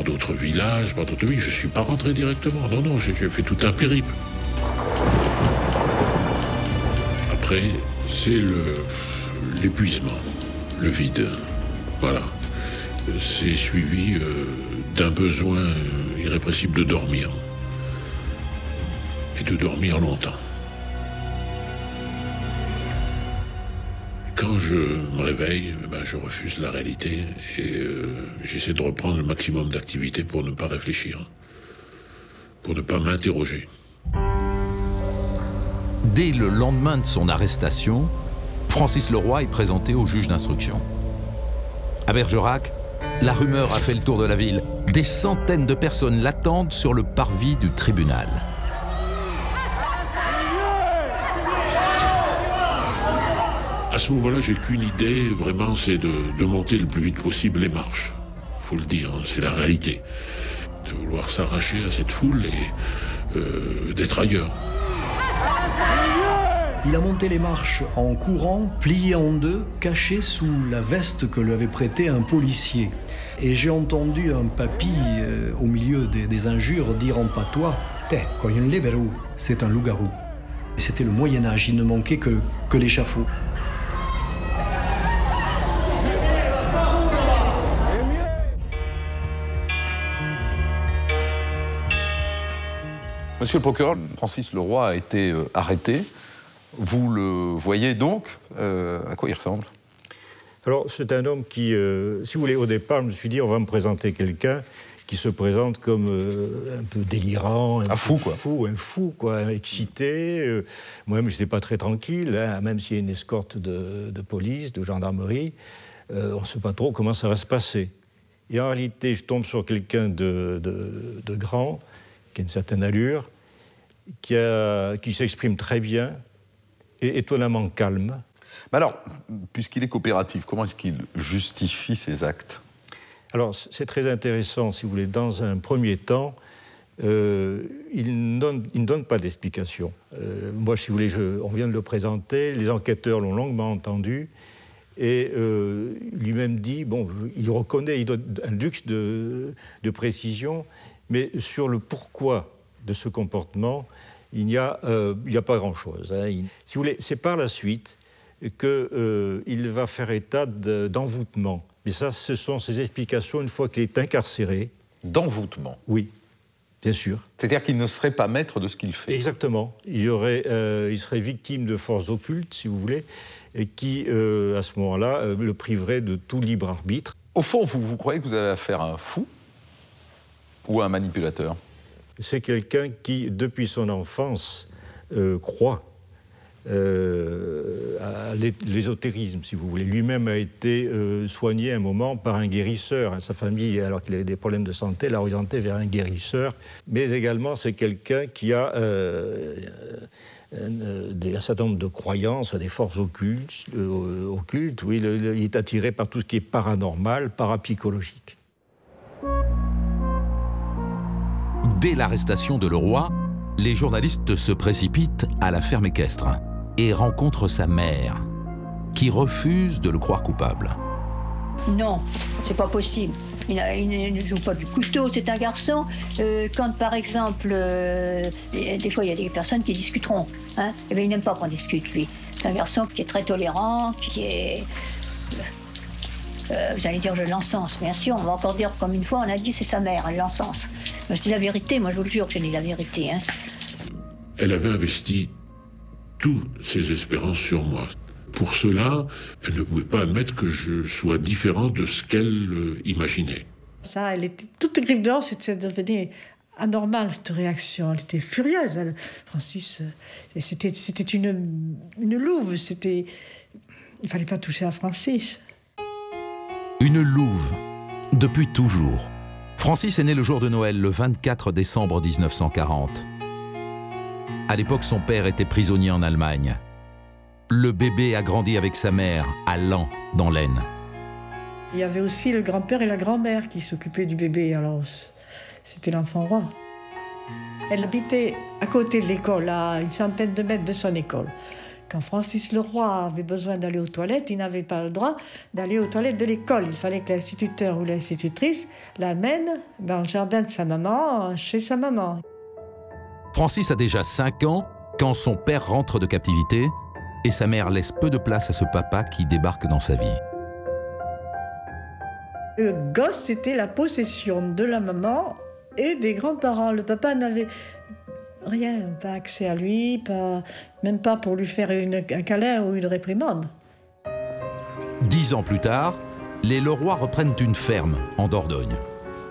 Speaker 3: d'autres villages, par d'autres villes. Je ne suis pas rentré directement. Non, non, j'ai fait tout un périple. Après, c'est l'épuisement, le vide. Voilà. C'est suivi d'un besoin irrépressible de dormir. Et de dormir longtemps. quand je me réveille, je refuse la réalité et j'essaie de reprendre le maximum d'activité pour ne pas réfléchir, pour ne pas m'interroger.
Speaker 4: Dès le lendemain de son arrestation, Francis Leroy est présenté au juge d'instruction. À Bergerac, la rumeur a fait le tour de la ville. Des centaines de personnes l'attendent sur le parvis du tribunal.
Speaker 3: À ce moment-là, j'ai qu'une idée, vraiment, c'est de monter le plus vite possible les marches. Il faut le dire, c'est la réalité. De vouloir s'arracher à cette foule et d'être ailleurs.
Speaker 8: Il a monté les marches en courant, plié en deux, caché sous la veste que lui avait prêtée un policier. Et j'ai entendu un papy, au milieu des injures, dire en patois « Té, coyon liberou, c'est un loup-garou ». C'était le Moyen-Âge, il ne manquait que l'échafaud.
Speaker 1: Monsieur le procureur, Francis Leroy a été arrêté. Vous le voyez donc, à quoi il ressemble?
Speaker 5: Alors, c'est un homme qui, si vous voulez, au départ, je me suis dit, on va me présenter quelqu'un qui se présente comme un peu délirant, un fou, quoi, excité. Moi-même, je n'étais pas très tranquille, hein, même s'il y a une escorte de police, de gendarmerie, on ne sait pas trop comment ça va se passer. Et en réalité, je tombe sur quelqu'un de grand, qui a une certaine allure, qui s'exprime très bien et étonnamment calme.
Speaker 1: Mais alors, puisqu'il est coopératif, comment est-ce qu'il justifie ses actes?
Speaker 5: Alors, c'est très intéressant, si vous voulez. Dans un premier temps, il ne donne pas d'explication. Moi, si vous voulez, on vient de le présenter, les enquêteurs l'ont longuement entendu, et lui-même dit, bon, il reconnaît, il donne un luxe de précision, mais sur le pourquoi de ce comportement, il n'y a pas grand-chose. Hein. Si vous voulez, c'est par la suite qu'il va faire état d'envoûtement. Mais ça, ce sont ses explications une fois qu'il est incarcéré.
Speaker 1: D'envoûtement?
Speaker 5: Oui, bien sûr.
Speaker 1: C'est-à-dire qu'il ne serait pas maître de ce qu'il fait?
Speaker 5: Exactement. Il serait victime de forces occultes, si vous voulez, et qui, à ce moment-là, le priverait de tout libre arbitre.
Speaker 1: Au fond, vous croyez que vous avez affaire à un fou ou à un manipulateur?
Speaker 5: C'est quelqu'un qui, depuis son enfance, croit à l'ésotérisme, si vous voulez. Lui-même a été soigné un moment par un guérisseur. Sa famille, alors qu'il avait des problèmes de santé, l'a orienté vers un guérisseur. Mais également, c'est quelqu'un qui a un certain nombre de croyances à des forces occultes. Oui, il est attiré par tout ce qui est paranormal, parapsychologique.
Speaker 4: Dès l'arrestation de Leroy, les journalistes se précipitent à la ferme équestre et rencontrent sa mère, qui refuse de le croire coupable.
Speaker 9: Non, c'est pas possible. Il ne joue pas du couteau, c'est un garçon. Quand, par exemple, des fois, il y a des personnes qui discuteront. Hein, eh bien, il n'aime pas qu'on discute, lui. C'est un garçon qui est très tolérant, qui est... vous allez dire, je l'encense, bien sûr. On va encore dire, comme une fois, on a dit, c'est sa mère, elle l'encense. Je dis la vérité, moi, je vous le jure que je dis la vérité. Hein.
Speaker 3: Elle avait investi toutes ses espérances sur moi. Pour cela, elle ne pouvait pas admettre que je sois différent de ce qu'elle imaginait.
Speaker 10: Ça, elle était toute griffe dehors, c'était devenu anormal, cette réaction. Elle était furieuse, elle, Francis. C'était une louve, il ne fallait pas toucher à Francis.
Speaker 4: Une louve, depuis toujours. Francis est né le jour de Noël, le 24 décembre 1940. À l'époque, son père était prisonnier en Allemagne. Le bébé a grandi avec sa mère, à Laon, dans l'Aisne.
Speaker 10: Il y avait aussi le grand-père et la grand-mère qui s'occupaient du bébé, alors c'était l'enfant roi. Elle habitait à côté de l'école, à une centaine de mètres de son école. Quand Francis Leroy avait besoin d'aller aux toilettes, il n'avait pas le droit d'aller aux toilettes de l'école. Il fallait que l'instituteur ou l'institutrice l'amène dans le jardin de sa maman, chez sa maman.
Speaker 4: Francis a déjà 5 ans quand son père rentre de captivité et sa mère laisse peu de place à ce papa qui débarque dans sa vie.
Speaker 10: Le gosse, c'était la possession de la maman et des grands-parents. Le papa n'avait rien, pas accès à lui, même pas pour lui faire un câlin ou une réprimande.
Speaker 4: 10 ans plus tard, les Leroy reprennent une ferme en Dordogne.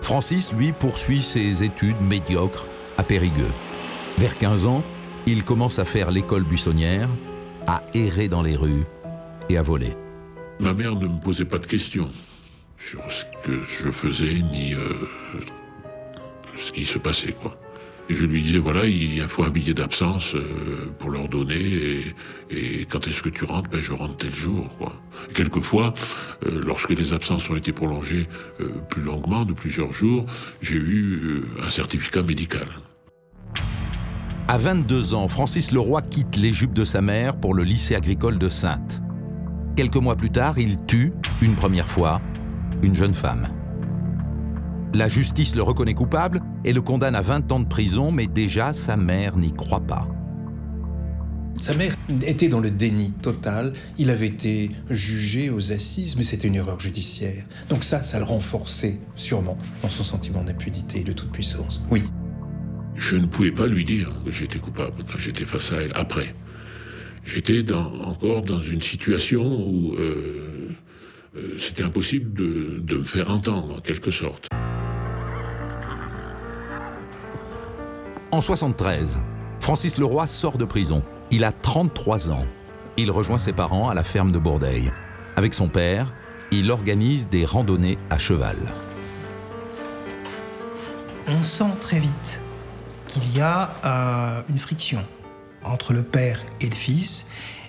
Speaker 4: Francis, lui, poursuit ses études médiocres à Périgueux. Vers 15 ans, il commence à faire l'école buissonnière, à errer dans les rues et à voler.
Speaker 3: Ma mère ne me posait pas de questions sur ce que je faisais, ni ce qui se passait, quoi. Et je lui disais, voilà, il faut un billet d'absence pour leur donner, et quand est-ce que tu rentres? Ben, je rentre tel jour, quoi. Et quelquefois, lorsque les absences ont été prolongées plus longuement, de plusieurs jours, j'ai eu un certificat médical.
Speaker 4: À 22 ans, Francis Leroy quitte les jupes de sa mère pour le lycée agricole de Saintes. Quelques mois plus tard, il tue, une première fois, une jeune femme. La justice le reconnaît coupable et le condamne à 20 ans de prison, mais déjà sa mère n'y croit pas.
Speaker 11: Sa mère était dans le déni total. Il avait été jugé aux assises, mais c'était une erreur judiciaire. Donc ça le renforçait sûrement dans son sentiment d'impunité et de toute puissance. Oui.
Speaker 3: Je ne pouvais pas lui dire que j'étais coupable quand j'étais face à elle après. J'étais encore dans une situation où c'était impossible de me faire entendre, en quelque sorte.
Speaker 4: En 1973, Francis Leroy sort de prison. Il a 33 ans. Il rejoint ses parents à la ferme de Bourdeil. Avec son père, il organise des randonnées à cheval.
Speaker 14: On sent très vite qu'il y a une friction entre le père et le fils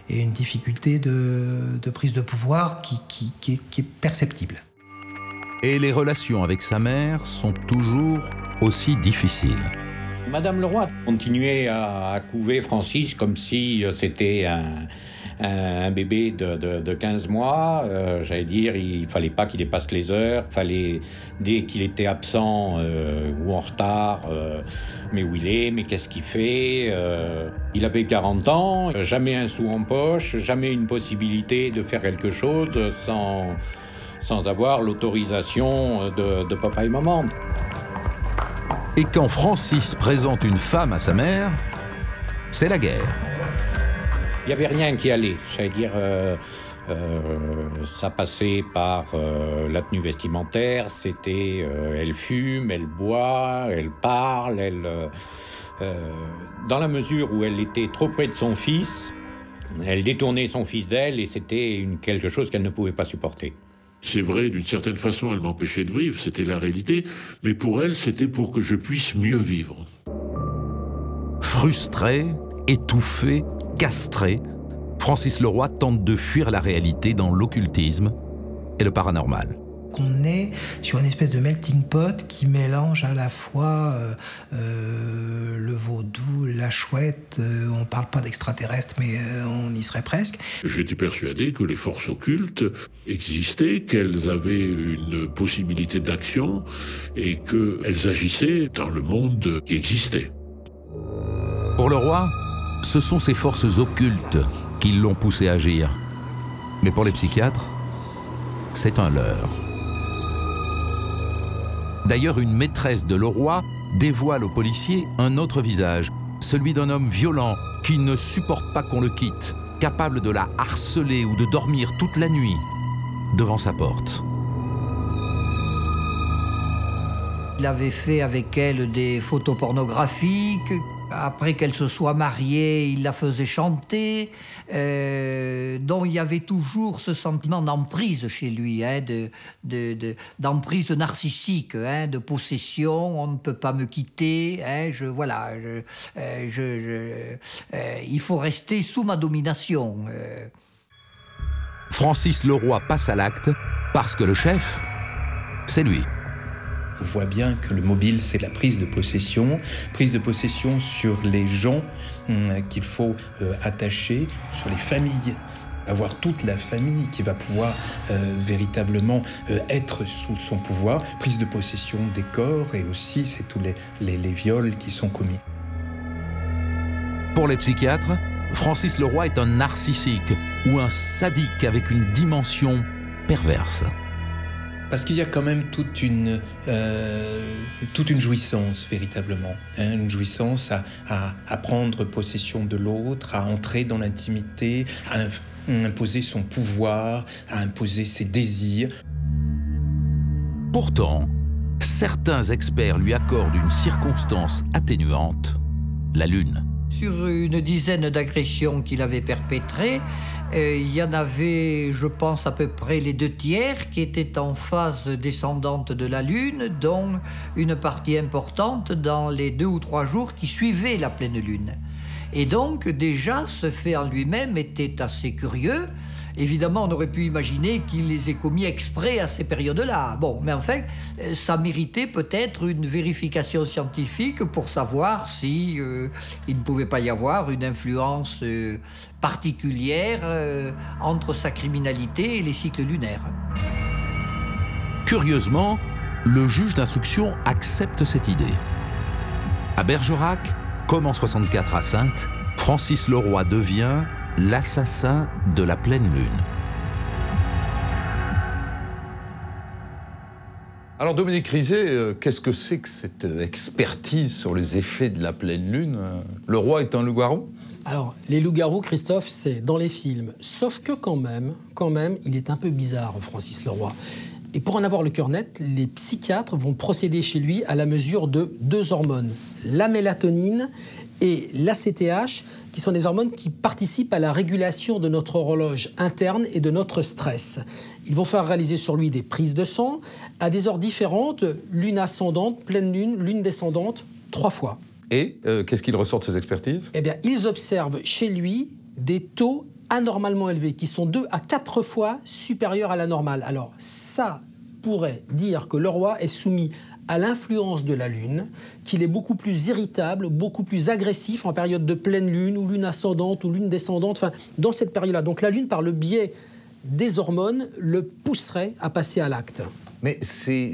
Speaker 14: et une difficulté de prise de pouvoir qui est perceptible.
Speaker 4: Et les relations avec sa mère sont toujours aussi difficiles.
Speaker 6: Madame Leroy continuait à couver Francis comme si c'était un bébé de 15 mois. J'allais dire, il fallait pas qu'il dépasse les heures. Fallait, dès qu'il était absent ou en retard, mais où il est, mais qu'est-ce qu'il fait. Il avait 40 ans, jamais un sou en poche, jamais une possibilité de faire quelque chose sans avoir l'autorisation de papa et maman.
Speaker 4: Et quand Francis présente une femme à sa mère, c'est la guerre.
Speaker 6: Il n'y avait rien qui allait. J'allais dire, ça passait par la tenue vestimentaire, c'était elle fume, elle boit, elle parle, dans la mesure où elle était trop près de son fils, elle détournait son fils d'elle et c'était quelque chose qu'elle ne pouvait pas supporter.
Speaker 3: C'est vrai, d'une certaine façon, elle m'empêchait de vivre, c'était la réalité, mais pour elle, c'était pour que je puisse mieux vivre.
Speaker 4: Frustré, étouffé, castré, Francis Leroy tente de fuir la réalité dans l'occultisme et le paranormal.
Speaker 14: Qu'on est sur une espèce de melting pot qui mélange à la fois le vaudou, la chouette, on ne parle pas d'extraterrestres, mais on y serait presque.
Speaker 3: J'étais persuadé que les forces occultes existaient, qu'elles avaient une possibilité d'action et qu'elles agissaient dans le monde qui existait.
Speaker 4: Pour Leroy, ce sont ces forces occultes qui l'ont poussé à agir. Mais pour les psychiatres, c'est un leurre. D'ailleurs, une maîtresse de Leroy dévoile aux policiers un autre visage, celui d'un homme violent qui ne supporte pas qu'on le quitte, capable de la harceler ou de dormir toute la nuit devant sa porte.
Speaker 15: Il avait fait avec elle des photos pornographiques. Après qu'elle se soit mariée, il la faisait chanter. Donc il y avait toujours ce sentiment d'emprise chez lui, hein, d'emprise narcissique, hein, de possession. On ne peut pas me quitter. Hein, il faut rester sous ma domination.
Speaker 4: Francis Leroy passe à l'acte parce que le chef, c'est lui.
Speaker 11: On voit bien que le mobile, c'est la prise de possession sur les gens qu'il faut attacher, sur les familles. Avoir toute la famille qui va pouvoir véritablement être sous son pouvoir. Prise de possession des corps et aussi c'est tous les viols qui sont commis.
Speaker 4: Pour les psychiatres, Francis Leroy est un narcissique ou un sadique avec une dimension perverse.
Speaker 11: Parce qu'il y a quand même toute une jouissance, véritablement. Hein, une jouissance à prendre possession de l'autre, à entrer dans l'intimité, à imposer son pouvoir, à imposer ses désirs.
Speaker 4: Pourtant, certains experts lui accordent une circonstance atténuante, la Lune.
Speaker 15: Sur une dizaine d'agressions qu'il avait perpétrées, il y en avait, je pense, à peu près les 2/3 qui étaient en phase descendante de la Lune, dont une partie importante dans les 2 ou 3 jours qui suivaient la pleine Lune. Et donc, déjà, ce fait en lui-même était assez curieux. Évidemment, on aurait pu imaginer qu'il les ait commis exprès à ces périodes-là. Bon, mais en fait, ça méritait peut-être une vérification scientifique pour savoir si il ne pouvait pas y avoir une influence particulière entre sa criminalité et les cycles lunaires.
Speaker 4: Curieusement, le juge d'instruction accepte cette idée. À Bergerac, comme en 64 à Saintes, Francis Leroy devient l'assassin de la pleine lune.
Speaker 1: Alors Dominique Rizet, qu'est-ce que c'est que cette expertise sur les effets de la pleine lune? Le roi est un loup-garou?
Speaker 21: Alors, les loups-garous, Christophe, c'est dans les films. Sauf que quand même, il est un peu bizarre, Francis Leroy. Et pour en avoir le cœur net, les psychiatres vont procéder chez lui à la mesure de 2 hormones, la mélatonine et l'ACTH, qui sont des hormones qui participent à la régulation de notre horloge interne et de notre stress. Ils vont faire réaliser sur lui des prises de sang à des heures différentes, lune ascendante, pleine lune, lune descendante, 3 fois.
Speaker 1: Et qu'est-ce qu'il ressort de ces expertises?
Speaker 21: Eh bien, ils observent chez lui des taux anormalement élevés, qui sont 2 à 4 fois supérieurs à la normale. Alors, ça pourrait dire que le roi est soumis à l'influence de la Lune, qu'il est beaucoup plus irritable, beaucoup plus agressif en période de pleine Lune, ou lune ascendante, ou lune descendante, enfin, dans cette période-là. Donc la Lune, par le biais des hormones, le pousserait à passer à l'acte.
Speaker 1: Mais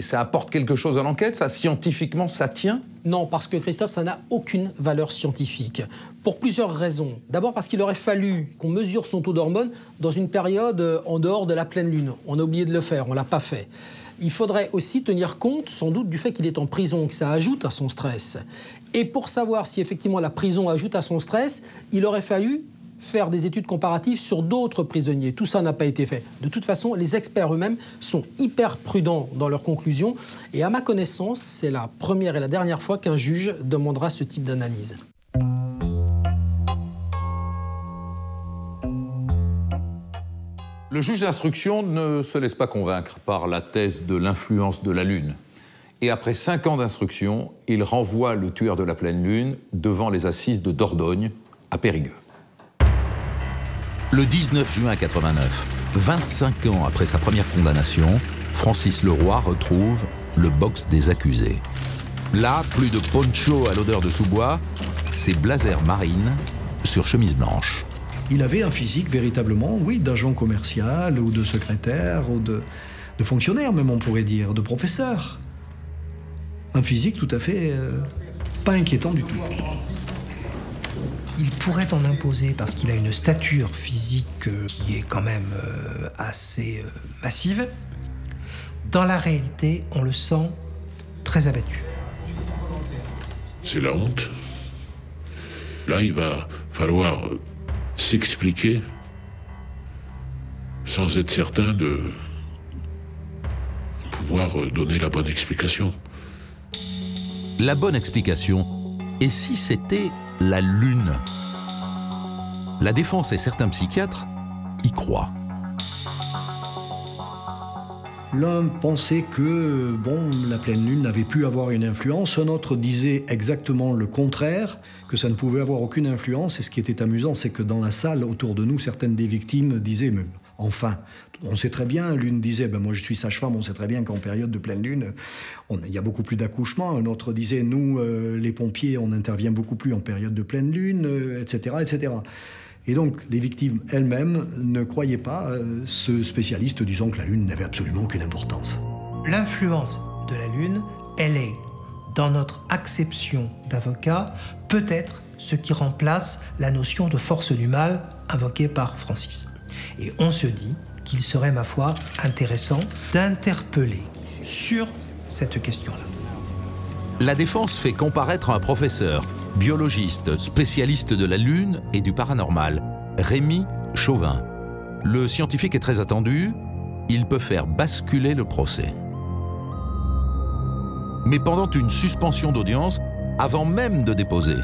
Speaker 1: ça apporte quelque chose à l'enquête, ça, scientifiquement, ça tient?
Speaker 21: Non, parce que Christophe, ça n'a aucune valeur scientifique. Pour plusieurs raisons. D'abord parce qu'il aurait fallu qu'on mesure son taux d'hormones dans une période en dehors de la pleine Lune. On a oublié de le faire, on ne l'a pas fait. Il faudrait aussi tenir compte, sans doute, du fait qu'il est en prison, que ça ajoute à son stress. Et pour savoir si effectivement la prison ajoute à son stress, il aurait fallu faire des études comparatives sur d'autres prisonniers. Tout ça n'a pas été fait. De toute façon, les experts eux-mêmes sont hyper prudents dans leurs conclusions. Et à ma connaissance, c'est la première et la dernière fois qu'un juge demandera ce type d'analyse.
Speaker 1: Le juge d'instruction ne se laisse pas convaincre par la thèse de l'influence de la Lune. Et après 5 ans d'instruction, il renvoie le tueur de la pleine Lune devant les assises de Dordogne, à Périgueux.
Speaker 4: Le 19 juin 89, 25 ans après sa première condamnation, Francis Leroy retrouve le box des accusés. Là, plus de poncho à l'odeur de sous-bois, c'est blazer marine sur chemise blanche.
Speaker 8: Il avait un physique véritablement, oui, d'agent commercial ou de secrétaire ou de fonctionnaire même, on pourrait dire, de professeur. Un physique tout à fait pas inquiétant du tout.
Speaker 14: Il pourrait en imposer parce qu'il a une stature physique qui est quand même assez massive. Dans la réalité, on le sent très abattu.
Speaker 3: C'est la honte. Là, il va falloir s'expliquer sans être certain de pouvoir donner la bonne explication.
Speaker 4: La bonne explication, et si c'était la Lune? La défense et certains psychiatres y croient.
Speaker 8: L'un pensait que, bon, la pleine lune n'avait pu avoir une influence, un autre disait exactement le contraire, que ça ne pouvait avoir aucune influence, et ce qui était amusant, c'est que dans la salle, autour de nous, certaines des victimes disaient, mais enfin, on sait très bien, l'une disait, ben moi je suis sage-femme, on sait très bien qu'en période de pleine lune, il y a beaucoup plus d'accouchements, un autre disait, nous, les pompiers, on intervient beaucoup plus en période de pleine lune, etc., etc. Et donc, les victimes elles-mêmes ne croyaient pas ce spécialiste disant que la Lune n'avait absolument aucune importance.
Speaker 14: L'influence de la Lune, elle est, dans notre acception d'avocat, peut-être ce qui remplace la notion de force du mal invoquée par Francis. Et on se dit qu'il serait, ma foi, intéressant d'interpeller sur cette question-là.
Speaker 4: La défense fait comparaître un professeur, biologiste, spécialiste de la Lune et du paranormal, Rémy Chauvin. Le scientifique est très attendu, il peut faire basculer le procès. Mais pendant une suspension d'audience, avant même de déposer,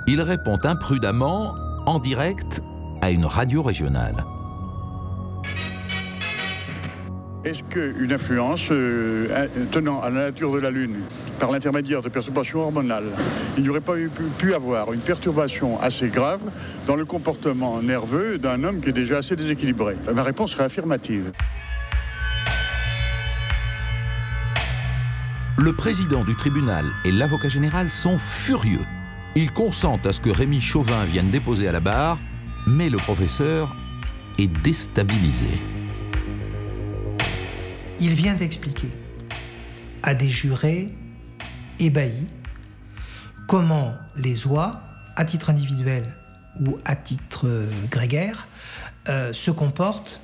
Speaker 4: il répond imprudemment, en direct, à une radio régionale.
Speaker 13: Est-ce qu'une influence tenant à la nature de la Lune, par l'intermédiaire de perturbations hormonales, il n'y aurait pas pu avoir une perturbation assez grave dans le comportement nerveux d'un homme qui est déjà assez déséquilibré? Ma réponse serait affirmative.
Speaker 4: Le président du tribunal et l'avocat général sont furieux. Ils consentent à ce que Rémy Chauvin vienne déposer à la barre, mais le professeur est déstabilisé.
Speaker 14: Il vient d'expliquer à des jurés ébahis comment les oies, à titre individuel ou à titre grégaire, se comportent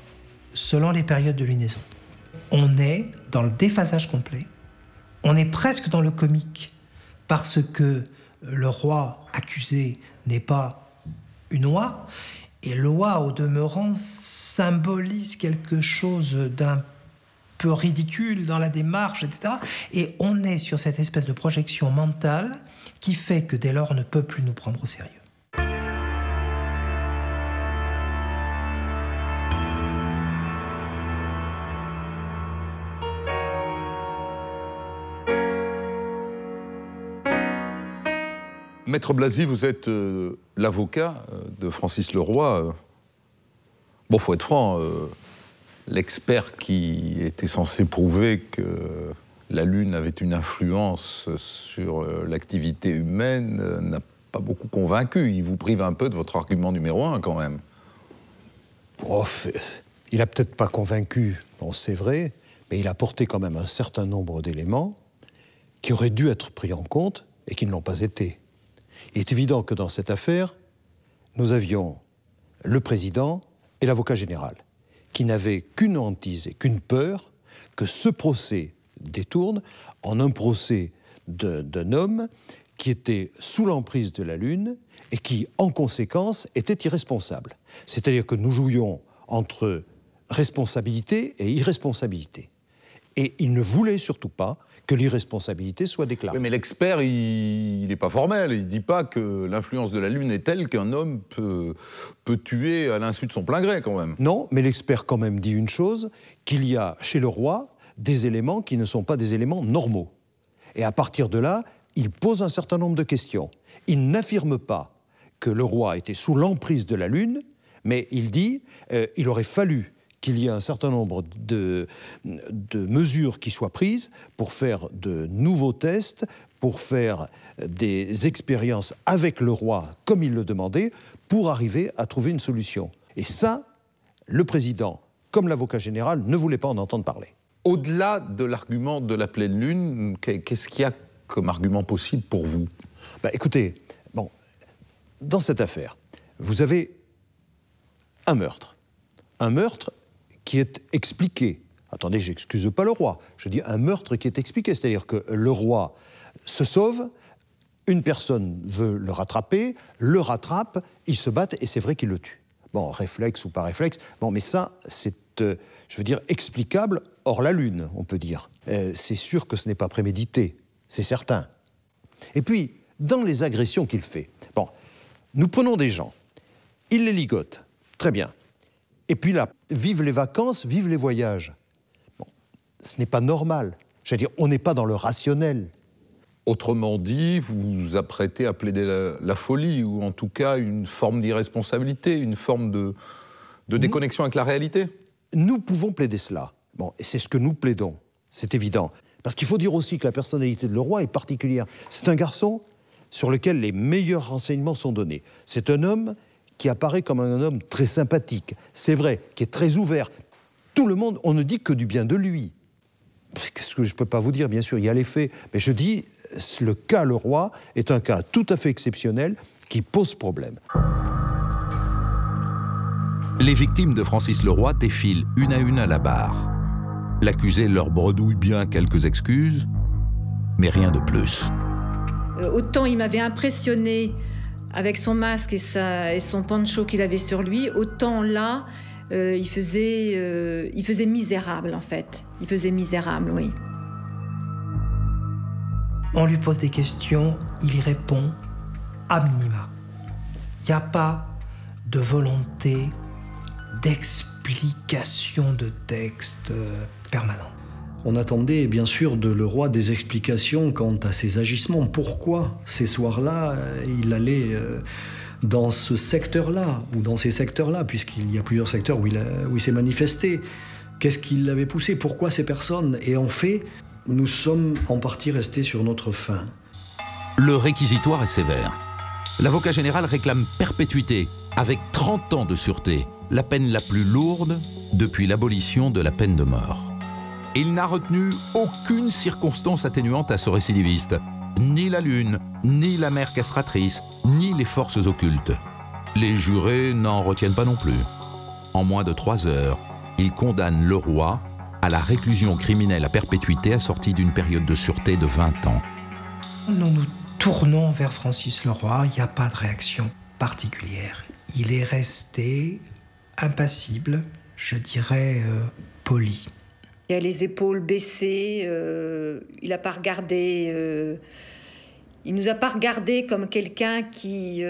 Speaker 14: selon les périodes de lunaison. On est dans le déphasage complet, on est presque dans le comique, parce que le roi accusé n'est pas une oie, et l'oie, au demeurant, symbolise quelque chose d'un peu ridicule dans la démarche, etc. Et on est sur cette espèce de projection mentale qui fait que dès lors on ne peut plus nous prendre au sérieux.
Speaker 1: Maître Blasi, vous êtes l'avocat de Francis Leroy. Bon, faut être franc, l'expert qui était censé prouver que la Lune avait une influence sur l'activité humaine n'a pas beaucoup convaincu. Il vous prive un peu de votre argument numéro 1, quand même.
Speaker 8: Prof, il n'a peut-être pas convaincu, bon, c'est vrai, mais il a apporté quand même un certain nombre d'éléments qui auraient dû être pris en compte et qui ne l'ont pas été. Il est évident que dans cette affaire, nous avions le président et l'avocat général, qui n'avaient qu'une hantise et qu'une peur que ce procès détourne en un procès d'un homme qui était sous l'emprise de la Lune et qui, en conséquence, était irresponsable. C'est-à-dire que nous jouions entre responsabilité et irresponsabilité. Et il ne voulait surtout pas que l'irresponsabilité soit déclarée.
Speaker 1: Oui, mais l'expert, il n'est pas formel. Il ne dit pas que l'influence de la Lune est telle qu'un homme peut tuer à l'insu de son plein gré, quand même.
Speaker 8: Non, mais l'expert quand même dit une chose, qu'il y a chez le roi des éléments qui ne sont pas des éléments normaux. Et à partir de là, il pose un certain nombre de questions. Il n'affirme pas que le roi était sous l'emprise de la Lune, mais il dit qu'il aurait fallu qu'il y ait un certain nombre de mesures qui soient prises pour faire de nouveaux tests, pour faire des expériences avec le roi comme il le demandait, pour arriver à trouver une solution. Et ça, le président, comme l'avocat général, ne voulait pas en entendre parler.
Speaker 1: Au-delà de l'argument de la pleine lune, qu'est-ce qu'il y a comme argument possible pour vous?
Speaker 8: Écoutez, bon, dans cette affaire, vous avez un meurtre. Un meurtre qui est expliqué. Attendez, j'excuse pas le roi. Je dis un meurtre qui est expliqué. C'est-à-dire que le roi se sauve, une personne veut le rattraper, le rattrape, ils se battent et c'est vrai qu'il le tue. Bon, réflexe ou pas réflexe, bon, mais ça, c'est, je veux dire, explicable hors la lune, on peut dire. C'est sûr que ce n'est pas prémédité, c'est certain. Et puis, dans les agressions qu'il fait, bon, nous prenons des gens, il les ligote, très bien. Et puis là, vive les vacances, vive les voyages. Bon, ce n'est pas normal. Je veux dire, on n'est pas dans le rationnel.
Speaker 1: Autrement dit, vous vous apprêtez à plaider la folie, ou en tout cas une forme d'irresponsabilité, une forme de déconnexion avec la réalité.
Speaker 8: Nous pouvons plaider cela. Bon, et c'est ce que nous plaidons, c'est évident. Parce qu'il faut dire aussi que la personnalité de le roi est particulière. C'est un garçon sur lequel les meilleurs renseignements sont donnés. C'est un homme qui apparaît comme un homme très sympathique, c'est vrai, qui est très ouvert. Tout le monde, on ne dit que du bien de lui. Qu'est-ce que je ne peux pas vous dire, bien sûr, il y a les faits. Mais je dis, le cas Leroy est un cas tout à fait exceptionnel qui pose problème.
Speaker 4: Les victimes de Francis Leroy défilent une à la barre. L'accusé leur bredouille bien quelques excuses, mais rien de plus.
Speaker 10: Autant il m'avait impressionné avec son masque et son poncho qu'il avait sur lui, autant là, il faisait misérable en fait. Il faisait misérable, oui.
Speaker 14: On lui pose des questions, il y répond à minima. Il n'y a pas de volonté d'explication de texte permanent.
Speaker 8: On attendait bien sûr de Leroy des explications quant à ses agissements. Pourquoi ces soirs-là, il allait dans ce secteur-là, ou dans ces secteurs-là, puisqu'il y a plusieurs secteurs où il s'est manifesté. Qu'est-ce qui l'avait poussé? Pourquoi ces personnes? Et en fait, nous sommes en partie restés sur notre faim.
Speaker 4: Le réquisitoire est sévère. L'avocat général réclame perpétuité, avec 30 ans de sûreté, la peine la plus lourde depuis l'abolition de la peine de mort. Il n'a retenu aucune circonstance atténuante à ce récidiviste, ni la lune, ni la mère castratrice, ni les forces occultes. Les jurés n'en retiennent pas non plus. En moins de 3 heures, il condamne Leroy à la réclusion criminelle à perpétuité assortie d'une période de sûreté de 20 ans.
Speaker 14: Nous nous tournons vers Francis Leroy, il n'y a pas de réaction particulière. Il est resté impassible, je dirais poli.
Speaker 10: Il a les épaules baissées, il n'a pas regardé, il nous a pas regardé comme quelqu'un qui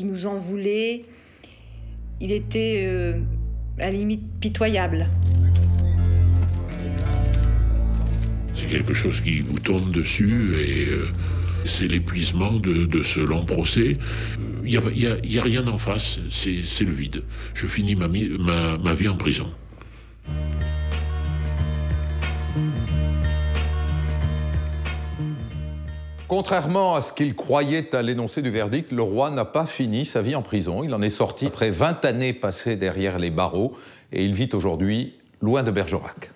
Speaker 10: nous en voulait. Il était à la limite pitoyable.
Speaker 3: C'est quelque chose qui vous tombe dessus et c'est l'épuisement de ce long procès. Il n'y a rien en face, c'est le vide. Je finis ma vie en prison.
Speaker 1: Contrairement à ce qu'il croyait à l'énoncé du verdict, Leroy n'a pas fini sa vie en prison. Il en est sorti après 20 années passées derrière les barreaux et il vit aujourd'hui loin de Bergerac.